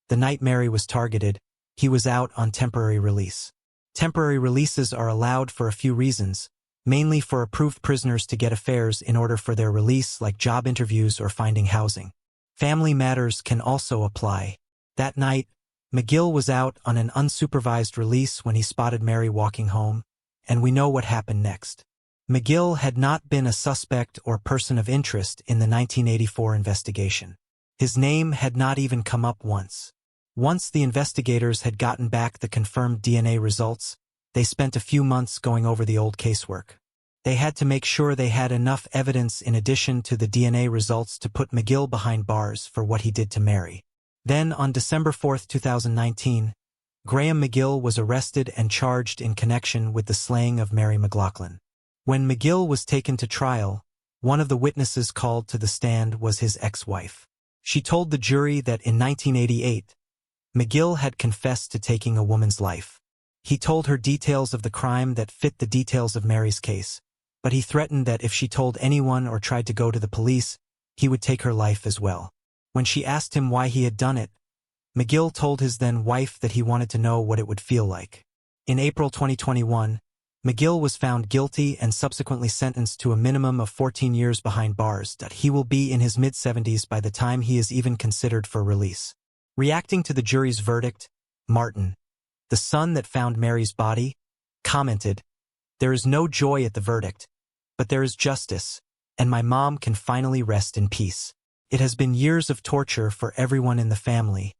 the night Mary was targeted, he was out on temporary release. Temporary releases are allowed for a few reasons, mainly for approved prisoners to get affairs in order for their release, like job interviews or finding housing. Family matters can also apply. That night, McGill was out on an unsupervised release when he spotted Mary walking home, and we know what happened next. McGill had not been a suspect or person of interest in the 1984 investigation. His name had not even come up once. Once the investigators had gotten back the confirmed DNA results, they spent a few months going over the old casework. They had to make sure they had enough evidence in addition to the DNA results to put McGill behind bars for what he did to Mary. Then, on December 4, 2019, Graham McGill was arrested and charged in connection with the slaying of Mary McLaughlin. When McGill was taken to trial, one of the witnesses called to the stand was his ex-wife. She told the jury that in 1988, McGill had confessed to taking a woman's life. He told her details of the crime that fit the details of Mary's case, but he threatened that if she told anyone or tried to go to the police, he would take her life as well. When she asked him why he had done it, McGill told his then-wife that he wanted to know what it would feel like. In April 2021, McGill was found guilty and subsequently sentenced to a minimum of 14 years behind bars. He will be in his mid-70s by the time he is even considered for release. Reacting to the jury's verdict, Martin, the son that found Mary's body, commented, "There is no joy at the verdict, but there is justice, and my mom can finally rest in peace. It has been years of torture for everyone in the family,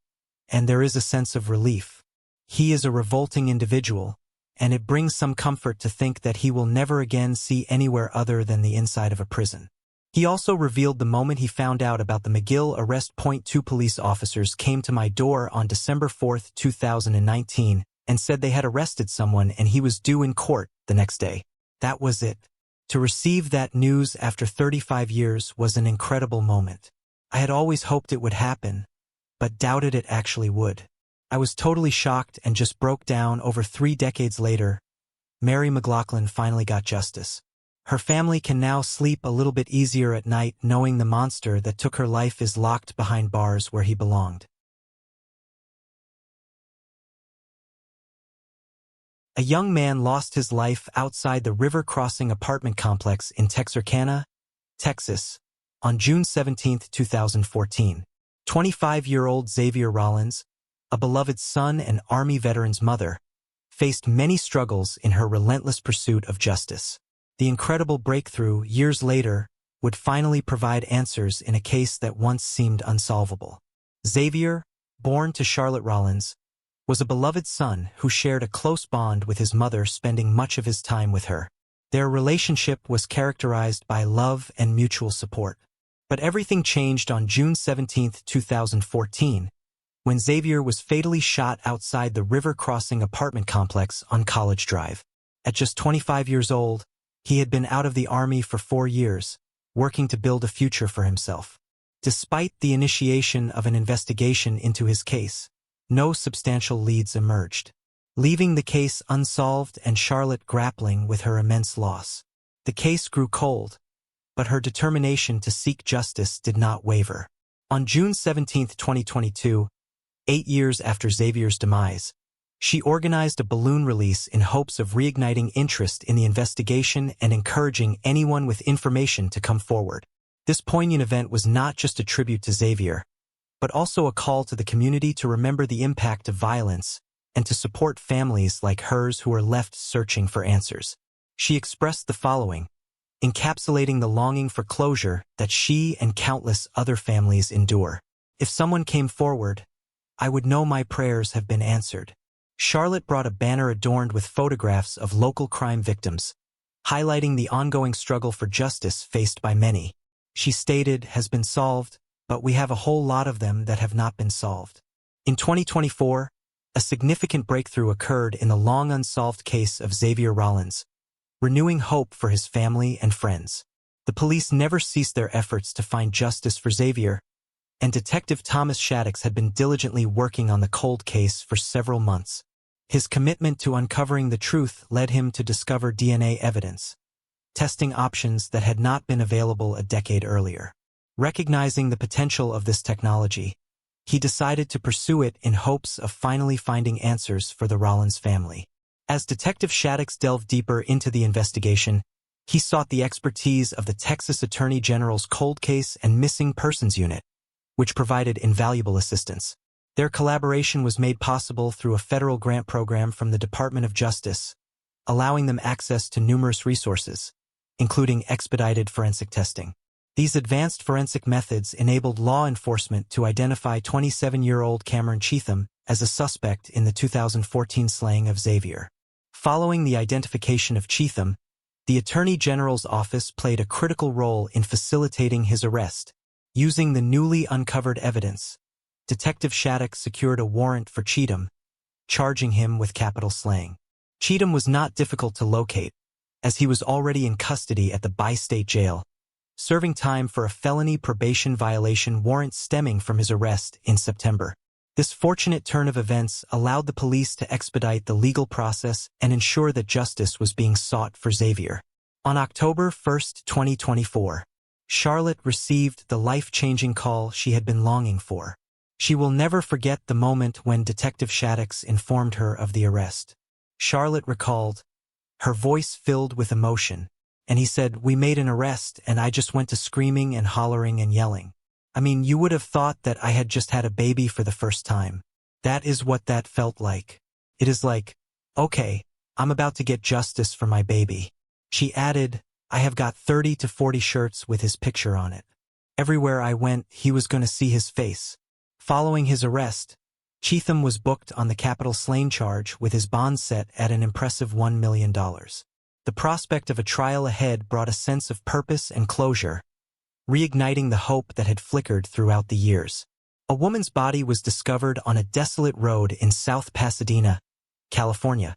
and there is a sense of relief. He is a revolting individual, and it brings some comfort to think that he will never again see anywhere other than the inside of a prison." He also revealed the moment he found out about the McGill arrest. Two police officers came to my door on December 4, 2019, and said they had arrested someone and he was due in court the next day. That was it. To receive that news after 35 years was an incredible moment. I had always hoped it would happen, but doubted it actually would. I was totally shocked and just broke down. Over 3 decades later, Mary McLaughlin finally got justice. Her family can now sleep a little bit easier at night knowing the monster that took her life is locked behind bars where he belonged. A young man lost his life outside the River Crossing apartment complex in Texarkana, Texas, on June 17, 2014. 25-year-old Xavier Rollins, a beloved son and Army veteran's mother, faced many struggles in her relentless pursuit of justice. The incredible breakthrough, years later, would finally provide answers in a case that once seemed unsolvable. Xavier, born to Charlotte Rollins, was a beloved son who shared a close bond with his mother, spending much of his time with her. Their relationship was characterized by love and mutual support. But everything changed on June 17, 2014, when Xavier was fatally shot outside the River Crossing apartment complex on College Drive. At just 25 years old, he had been out of the Army for 4 years, working to build a future for himself. Despite the initiation of an investigation into his case, no substantial leads emerged, leaving the case unsolved and Charlotte grappling with her immense loss. The case grew cold, but her determination to seek justice did not waver. On June 17, 2022, 8 years after Xavier's demise, She organized a balloon release in hopes of reigniting interest in the investigation and encouraging anyone with information to come forward. This poignant event was not just a tribute to Xavier, but also a call to the community to remember the impact of violence and to support families like hers who are left searching for answers. She expressed the following, encapsulating the longing for closure that she and countless other families endure. If someone came forward, I would know my prayers have been answered. Charlotte brought a banner adorned with photographs of local crime victims, highlighting the ongoing struggle for justice faced by many. She stated, has been solved, but we have a whole lot of them that have not been solved. In 2024, a significant breakthrough occurred in the long unsolved case of Xavier Rollins, renewing hope for his family and friends. The police never ceased their efforts to find justice for Xavier, and Detective Thomas Shaddix had been diligently working on the cold case for several months. His commitment to uncovering the truth led him to discover DNA evidence, testing options that had not been available a decade earlier. Recognizing the potential of this technology, he decided to pursue it in hopes of finally finding answers for the Rollins family. As Detective Shaddix delved deeper into the investigation, he sought the expertise of the Texas Attorney General's Cold Case and Missing Persons Unit, which provided invaluable assistance. Their collaboration was made possible through a federal grant program from the Department of Justice, allowing them access to numerous resources, including expedited forensic testing. These advanced forensic methods enabled law enforcement to identify 27-year-old Cameron Cheatham as a suspect in the 2014 slaying of Xavier. Following the identification of Cheatham, the Attorney General's office played a critical role in facilitating his arrest. Using the newly uncovered evidence, Detective Shaddix secured a warrant for Cheatham, charging him with capital slaying. Cheatham was not difficult to locate, as he was already in custody at the bi-state jail, serving time for a felony probation violation warrant stemming from his arrest in September. This fortunate turn of events allowed the police to expedite the legal process and ensure that justice was being sought for Xavier. On October 1, 2024, Charlotte received the life-changing call she had been longing for. She will never forget the moment when Detective Shaddix informed her of the arrest. Charlotte recalled, her voice filled with emotion, and he said, "We made an arrest and I just went to screaming and hollering and yelling. I mean, you would have thought that I had just had a baby for the first time. That is what that felt like. It is like, okay, I'm about to get justice for my baby." She added, "I have got 30 to 40 shirts with his picture on it. Everywhere I went, he was going to see his face." Following his arrest, Cheatham was booked on the capital slaying charge with his bond set at an impressive $1 million. The prospect of a trial ahead brought a sense of purpose and closure, reigniting the hope that had flickered throughout the years. A woman's body was discovered on a desolate road in South Pasadena, California.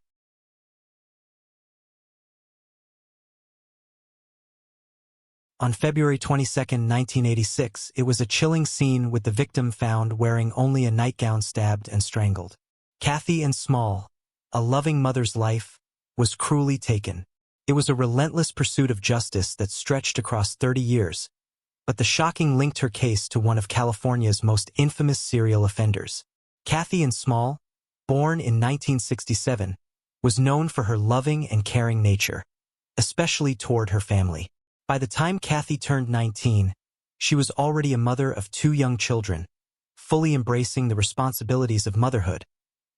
On February 22, 1986, it was a chilling scene with the victim found wearing only a nightgown, stabbed and strangled. Kathy Ann Small, a loving mother's life, was cruelly taken. It was a relentless pursuit of justice that stretched across 30 years, but the shocking linked her case to one of California's most infamous serial offenders. Kathy Ann Small, born in 1967, was known for her loving and caring nature, especially toward her family. By the time Kathy turned 19, she was already a mother of 2 young children, fully embracing the responsibilities of motherhood,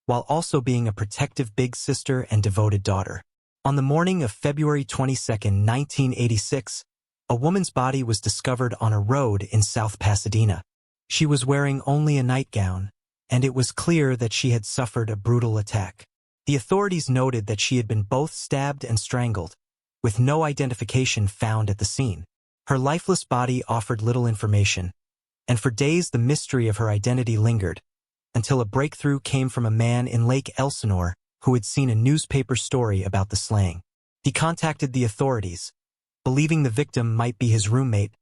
while also being a protective big sister and devoted daughter. On the morning of February 22, 1986, a woman's body was discovered on a road in South Pasadena. She was wearing only a nightgown, and it was clear that she had suffered a brutal attack. The authorities noted that she had been both stabbed and strangled, with no identification found at the scene. Her lifeless body offered little information, and for days the mystery of her identity lingered, until a breakthrough came from a man in Lake Elsinore who had seen a newspaper story about the slaying. He contacted the authorities, believing the victim might be his roommate,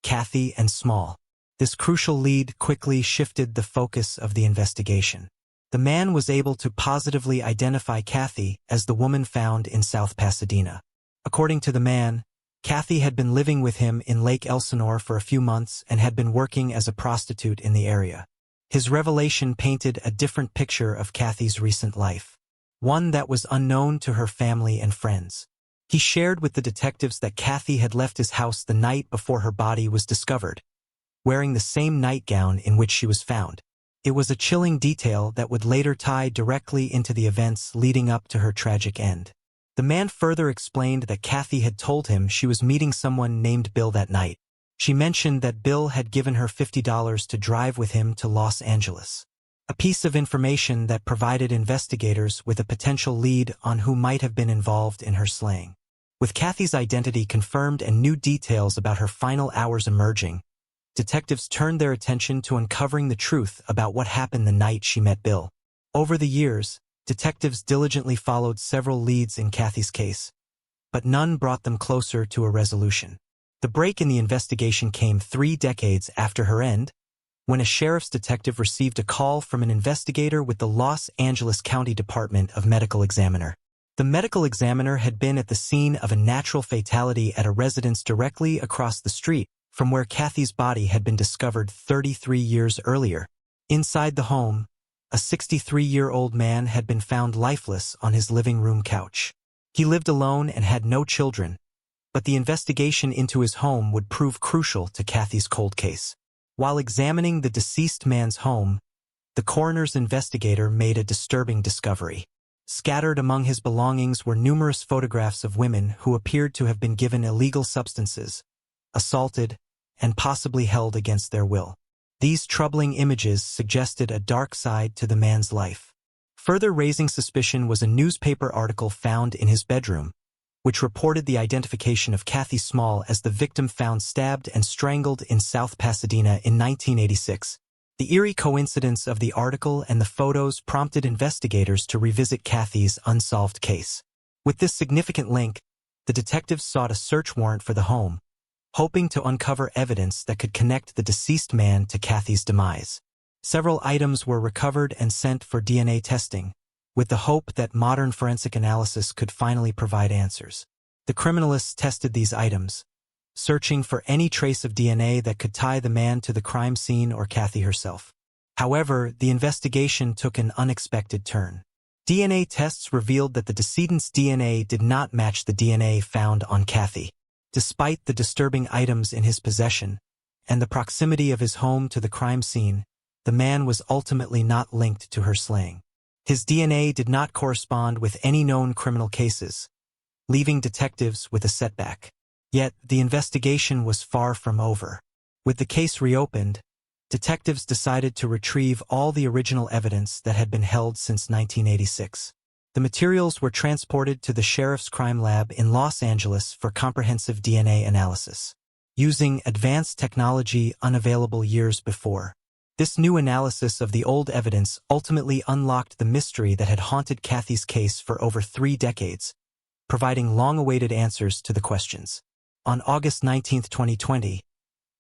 Kathy Ann Small. This crucial lead quickly shifted the focus of the investigation. The man was able to positively identify Kathy as the woman found in South Pasadena. According to the man, Kathy had been living with him in Lake Elsinore for a few months and had been working as a prostitute in the area. His revelation painted a different picture of Kathy's recent life, one that was unknown to her family and friends. He shared with the detectives that Kathy had left his house the night before her body was discovered, wearing the same nightgown in which she was found. It was a chilling detail that would later tie directly into the events leading up to her tragic end. The man further explained that Kathy had told him she was meeting someone named Bill that night. She mentioned that Bill had given her $50 to drive with him to Los Angeles, a piece of information that provided investigators with a potential lead on who might have been involved in her slaying. With Kathy's identity confirmed and new details about her final hours emerging, detectives turned their attention to uncovering the truth about what happened the night she met Bill. Over the years, detectives diligently followed several leads in Kathy's case, but none brought them closer to a resolution. The break in the investigation came 3 decades after her end, when a sheriff's detective received a call from an investigator with the Los Angeles County Department of Medical Examiner. The medical examiner had been at the scene of a natural fatality at a residence directly across the street from where Kathy's body had been discovered 33 years earlier. Inside the home, a 63-year-old man had been found lifeless on his living room couch. He lived alone and had no children, but the investigation into his home would prove crucial to Kathy's cold case. While examining the deceased man's home, the coroner's investigator made a disturbing discovery. Scattered among his belongings were numerous photographs of women who appeared to have been given illegal substances, assaulted, and possibly held against their will. These troubling images suggested a dark side to the man's life. Further raising suspicion was a newspaper article found in his bedroom, which reported the identification of Kathy Small as the victim found stabbed and strangled in South Pasadena in 1986. The eerie coincidence of the article and the photos prompted investigators to revisit Kathy's unsolved case. With this significant link, the detectives sought a search warrant for the home, hoping to uncover evidence that could connect the deceased man to Kathy's demise. Several items were recovered and sent for DNA testing, with the hope that modern forensic analysis could finally provide answers. The criminalists tested these items, searching for any trace of DNA that could tie the man to the crime scene or Kathy herself. However, the investigation took an unexpected turn. DNA tests revealed that the decedent's DNA did not match the DNA found on Kathy. Despite the disturbing items in his possession and the proximity of his home to the crime scene, the man was ultimately not linked to her slaying. His DNA did not correspond with any known criminal cases, leaving detectives with a setback. Yet, the investigation was far from over. With the case reopened, detectives decided to retrieve all the original evidence that had been held since 1986. The materials were transported to the sheriff's crime lab in Los Angeles for comprehensive DNA analysis, using advanced technology unavailable years before. This new analysis of the old evidence ultimately unlocked the mystery that had haunted Kathy's case for over 3 decades, providing long-awaited answers to the questions. On August 19, 2020,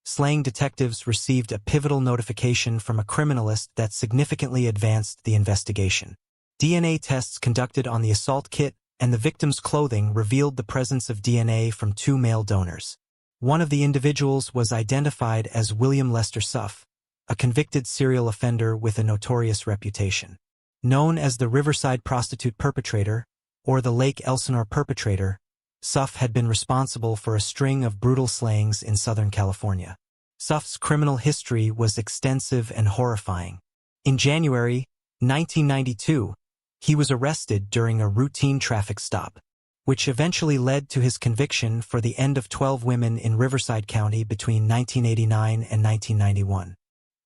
slaying detectives received a pivotal notification from a criminalist that significantly advanced the investigation. DNA tests conducted on the assault kit and the victim's clothing revealed the presence of DNA from 2 male donors. One of the individuals was identified as William Lester Suff, a convicted serial offender with a notorious reputation. Known as the Riverside prostitute perpetrator, or the Lake Elsinore perpetrator, Suff had been responsible for a string of brutal slayings in Southern California. Suff's criminal history was extensive and horrifying. In January 1992, he was arrested during a routine traffic stop, which eventually led to his conviction for the end of 12 women in Riverside County between 1989 and 1991.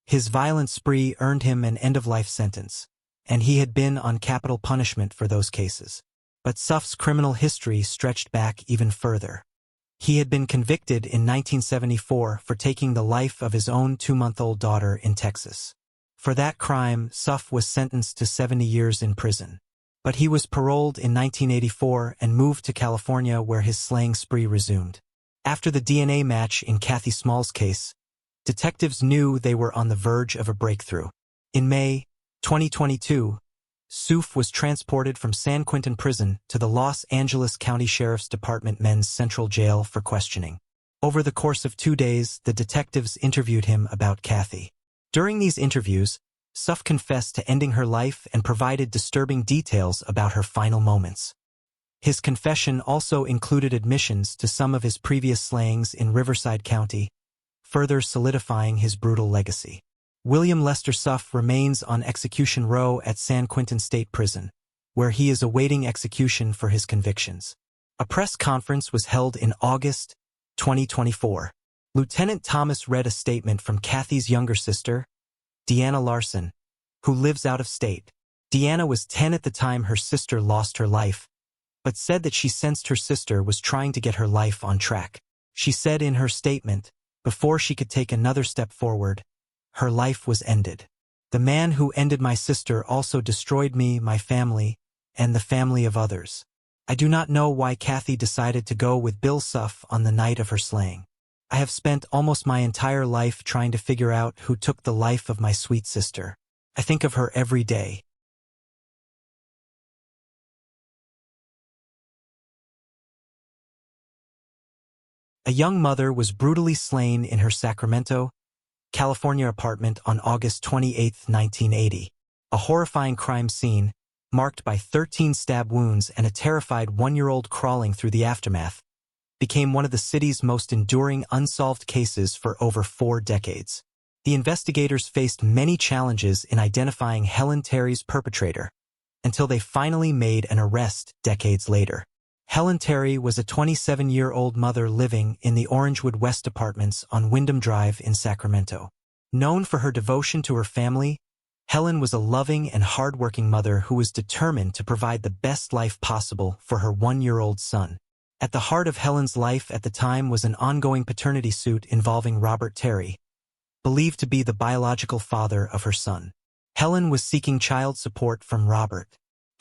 His violent spree earned him an end-of-life sentence, and he had been on capital punishment for those cases. But Suff's criminal history stretched back even further. He had been convicted in 1974 for taking the life of his own 2-month-old daughter in Texas. For that crime, Suff was sentenced to 70 years in prison. But he was paroled in 1984 and moved to California where his slaying spree resumed. After the DNA match in Kathy Small's case, detectives knew they were on the verge of a breakthrough. In May 2022, Suff was transported from San Quentin Prison to the Los Angeles County Sheriff's Department Men's Central Jail for questioning. Over the course of 2 days, the detectives interviewed him about Kathy. During these interviews, Suff confessed to ending her life and provided disturbing details about her final moments. His confession also included admissions to some of his previous slayings in Riverside County, further solidifying his brutal legacy. William Lester Suff remains on Execution Row at San Quentin State Prison, where he is awaiting execution for his convictions. A press conference was held in August 2024. Lieutenant Thomas read a statement from Kathy's younger sister, Deanna Larson, who lives out of state. Deanna was 10 at the time her sister lost her life, but said that she sensed her sister was trying to get her life on track. She said in her statement, before she could take another step forward, her life was ended. The man who ended my sister also destroyed me, my family, and the family of others. I do not know why Kathy decided to go with Bill Suff on the night of her slaying. I have spent almost my entire life trying to figure out who took the life of my sweet sister. I think of her every day. A young mother was brutally slain in her Sacramento, California apartment on August 28, 1980. A horrifying crime scene, marked by 13 stab wounds and a terrified one-year-old crawling through the aftermath, became one of the city's most enduring unsolved cases for over 4 decades. The investigators faced many challenges in identifying Helen Terry's perpetrator, until they finally made an arrest decades later. Helen Terry was a 27-year-old mother living in the Orangewood West Apartments on Wyndham Drive in Sacramento. Known for her devotion to her family, Helen was a loving and hard-working mother who was determined to provide the best life possible for her 1-year-old son. At the heart of Helen's life at the time was an ongoing paternity suit involving Robert Terry, believed to be the biological father of her son. Helen was seeking child support from Robert,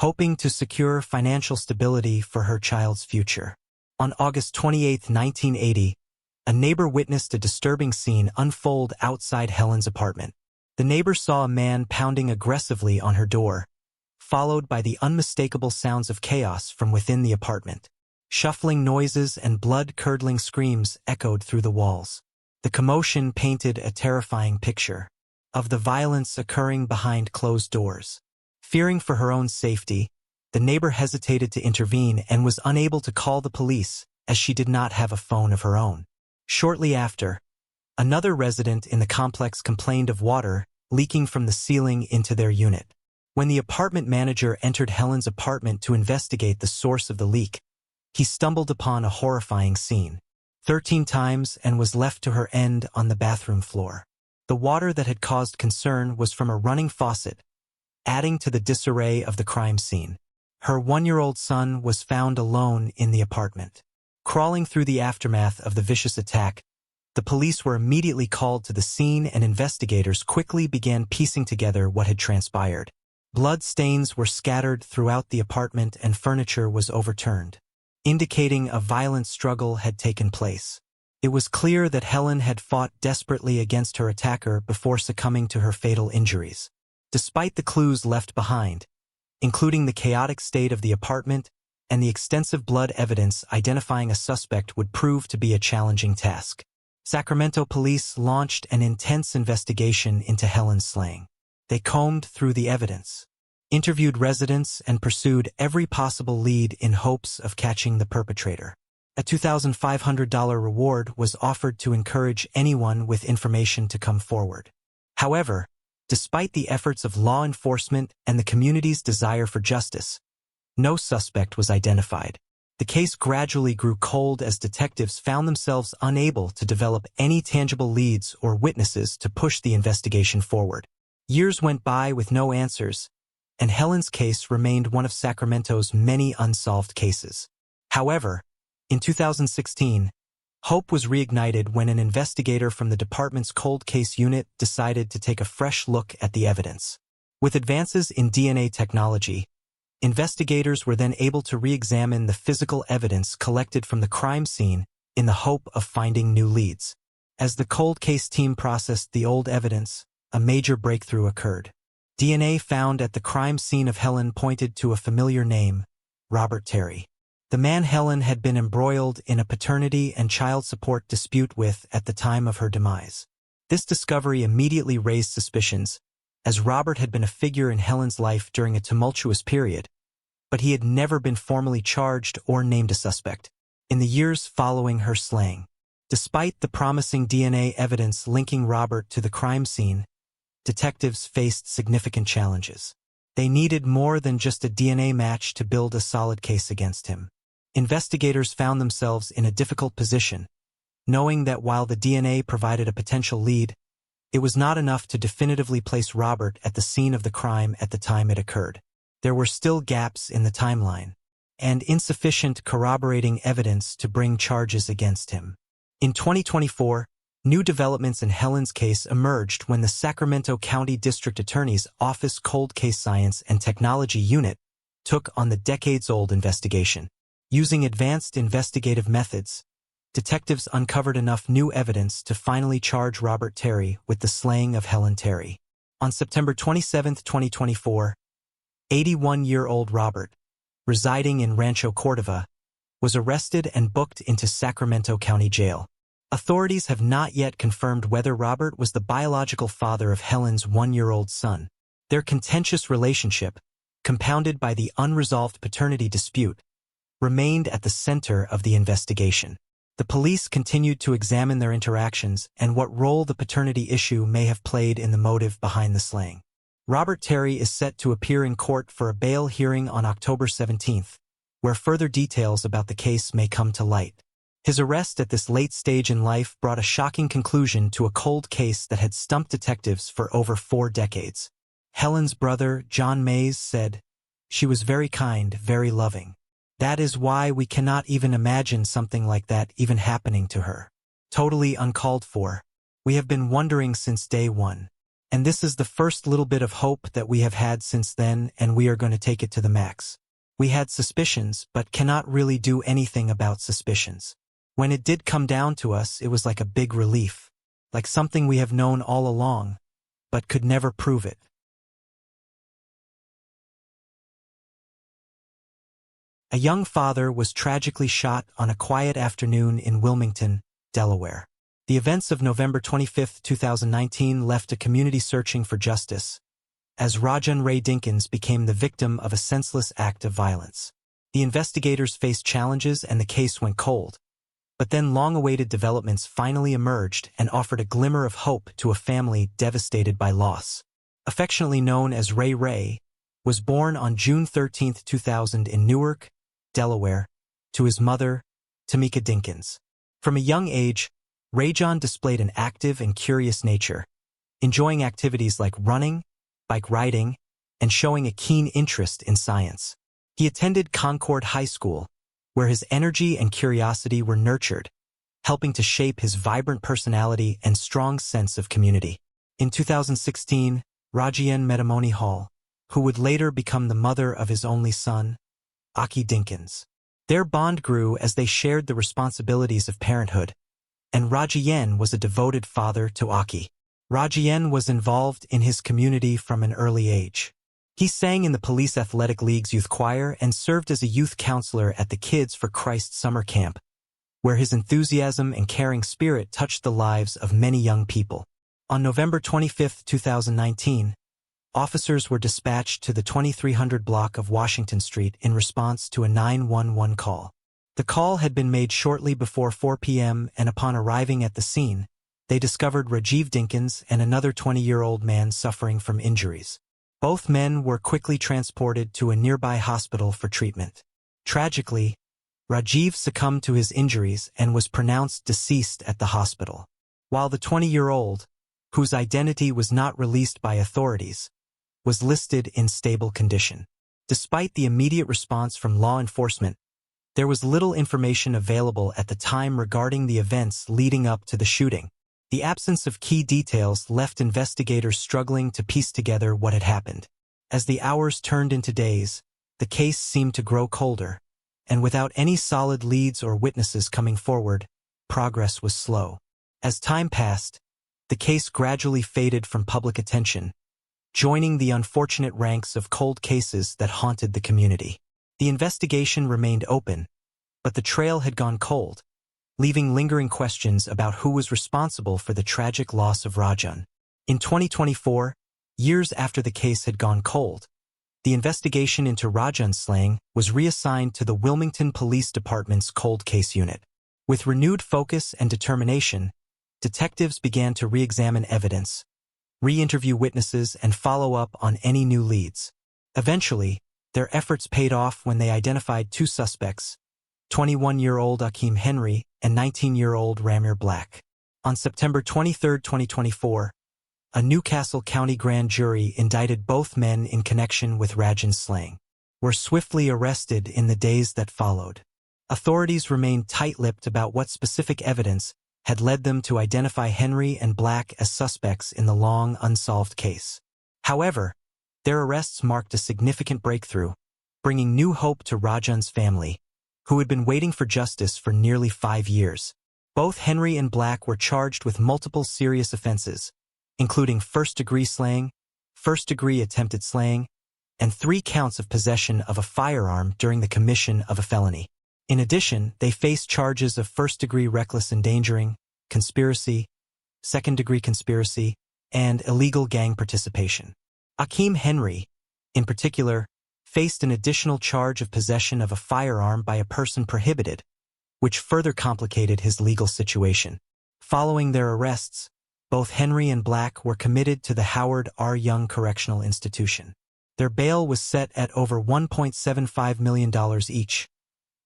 hoping to secure financial stability for her child's future. On August 28, 1980, a neighbor witnessed a disturbing scene unfold outside Helen's apartment. The neighbor saw a man pounding aggressively on her door, followed by the unmistakable sounds of chaos from within the apartment. Shuffling noises and blood-curdling screams echoed through the walls. The commotion painted a terrifying picture of the violence occurring behind closed doors. Fearing for her own safety, the neighbor hesitated to intervene and was unable to call the police as she did not have a phone of her own. Shortly after, another resident in the complex complained of water leaking from the ceiling into their unit. When the apartment manager entered Helen's apartment to investigate the source of the leak, he stumbled upon a horrifying scene. 13 times and was left to her end on the bathroom floor. The water that had caused concern was from a running faucet, adding to the disarray of the crime scene. Her 1-year-old son was found alone in the apartment. Crawling through the aftermath of the vicious attack, the police were immediately called to the scene and investigators quickly began piecing together what had transpired. Blood stains were scattered throughout the apartment and furniture was overturned, indicating a violent struggle had taken place. It was clear that Helen had fought desperately against her attacker before succumbing to her fatal injuries. Despite the clues left behind, including the chaotic state of the apartment and the extensive blood evidence, identifying a suspect would prove to be a challenging task. Sacramento police launched an intense investigation into Helen's slaying. They combed through the evidence, interviewed residents, and pursued every possible lead in hopes of catching the perpetrator. A $2,500 reward was offered to encourage anyone with information to come forward. However, despite the efforts of law enforcement and the community's desire for justice, no suspect was identified. The case gradually grew cold as detectives found themselves unable to develop any tangible leads or witnesses to push the investigation forward. Years went by with no answers, and Helen's case remained one of Sacramento's many unsolved cases. However, in 2016, hope was reignited when an investigator from the department's cold case unit decided to take a fresh look at the evidence. With advances in DNA technology, investigators were then able to re-examine the physical evidence collected from the crime scene in the hope of finding new leads. As the cold case team processed the old evidence, a major breakthrough occurred. DNA found at the crime scene of Helen pointed to a familiar name, Robert Terry, the man Helen had been embroiled in a paternity and child support dispute with at the time of her demise. This discovery immediately raised suspicions, as Robert had been a figure in Helen's life during a tumultuous period, but he had never been formally charged or named a suspect. In the years following her slaying, despite the promising DNA evidence linking Robert to the crime scene, detectives faced significant challenges. They needed more than just a DNA match to build a solid case against him. Investigators found themselves in a difficult position, knowing that while the DNA provided a potential lead, it was not enough to definitively place Robert at the scene of the crime at the time it occurred. There were still gaps in the timeline, and insufficient corroborating evidence to bring charges against him. In 2024, new developments in Helen's case emerged when the Sacramento County District Attorney's Office Cold Case Science and Technology Unit took on the decades-old investigation. Using advanced investigative methods, detectives uncovered enough new evidence to finally charge Robert Terry with the slaying of Helen Terry. On September 27, 2024, 81-year-old Robert, residing in Rancho Cordova, was arrested and booked into Sacramento County Jail. Authorities have not yet confirmed whether Robert was the biological father of Helen's 1-year-old son. Their contentious relationship, compounded by the unresolved paternity dispute, remained at the center of the investigation. The police continued to examine their interactions and what role the paternity issue may have played in the motive behind the slaying. Robert Terry is set to appear in court for a bail hearing on October 17, where further details about the case may come to light. His arrest at this late stage in life brought a shocking conclusion to a cold case that had stumped detectives for over 4 decades. Helen's brother, John Mays, said, "She was very kind, very loving. That is why we cannot even imagine something like that even happening to her. Totally uncalled for. We have been wondering since day one. And this is the first little bit of hope that we have had since then, and we are going to take it to the max. We had suspicions, but cannot really do anything about suspicions. When it did come down to us, it was like a big relief, like something we have known all along, but could never prove it." A young father was tragically shot on a quiet afternoon in Wilmington, Delaware. The events of November 25, 2019 left a community searching for justice, as Rajan Ray Dinkins became the victim of a senseless act of violence. The investigators faced challenges and the case went cold. But then long-awaited developments finally emerged and offered a glimmer of hope to a family devastated by loss. Affectionately known as Ray Ray, was born on June 13, 2000 in Newark, Delaware, to his mother, Tamika Dinkins. From a young age, Rajan displayed an active and curious nature, enjoying activities like running, bike riding, and showing a keen interest in science. He attended Concord High School, where his energy and curiosity were nurtured, helping to shape his vibrant personality and strong sense of community. In 2016, Rajian met Amoni Hall, who would later become the mother of his only son, Aki Dinkins. Their bond grew as they shared the responsibilities of parenthood, and Rajian was a devoted father to Aki. Rajian was involved in his community from an early age. He sang in the Police Athletic League's youth choir and served as a youth counselor at the Kids for Christ summer camp, where his enthusiasm and caring spirit touched the lives of many young people. On November 25, 2019, officers were dispatched to the 2300 block of Washington Street in response to a 911 call. The call had been made shortly before 4 p.m. and upon arriving at the scene, they discovered Rajiv Dinkins and another 20-year-old man suffering from injuries. Both men were quickly transported to a nearby hospital for treatment. Tragically, Rajiv succumbed to his injuries and was pronounced deceased at the hospital, while the 20-year-old, whose identity was not released by authorities, was listed in stable condition. Despite the immediate response from law enforcement, there was little information available at the time regarding the events leading up to the shooting. The absence of key details left investigators struggling to piece together what had happened. As the hours turned into days, the case seemed to grow colder, and without any solid leads or witnesses coming forward, progress was slow. As time passed, the case gradually faded from public attention, joining the unfortunate ranks of cold cases that haunted the community. The investigation remained open, but the trail had gone cold, leaving lingering questions about who was responsible for the tragic loss of Rajan. In 2024, Years after the case had gone cold, the investigation into Rajan's slaying was reassigned to the Wilmington Police Department's Cold Case Unit. With renewed focus and determination, detectives began to re-examine evidence, re-interview witnesses, and follow up on any new leads. Eventually, their efforts paid off when they identified two suspects, 21-year-old Akeem Henry and 19-year-old Ramir Black. On September 23, 2024, a Newcastle County grand jury indicted both men in connection with Rajan's slaying. Were swiftly arrested in the days that followed. Authorities remained tight-lipped about what specific evidence had led them to identify Henry and Black as suspects in the long unsolved case. However, their arrests marked a significant breakthrough, bringing new hope to Rajan's family, who had been waiting for justice for nearly 5 years. Both Henry and Black were charged with multiple serious offenses, including first-degree slaying, first-degree attempted slaying, and 3 counts of possession of a firearm during the commission of a felony. In addition, they faced charges of first-degree reckless endangering, conspiracy, second-degree conspiracy, and illegal gang participation. Akeem Henry, in particular, faced an additional charge of possession of a firearm by a person prohibited, which further complicated his legal situation. Following their arrests, both Henry and Black were committed to the Howard R. Young Correctional Institution. Their bail was set at over $1.75 million each,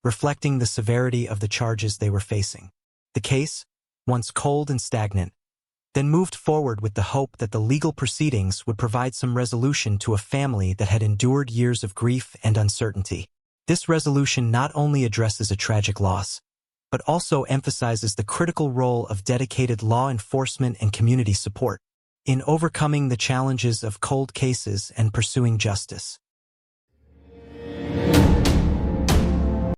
reflecting the severity of the charges they were facing. The case, once cold and stagnant, then moved forward with the hope that the legal proceedings would provide some resolution to a family that had endured years of grief and uncertainty. This resolution not only addresses a tragic loss, but also emphasizes the critical role of dedicated law enforcement and community support in overcoming the challenges of cold cases and pursuing justice.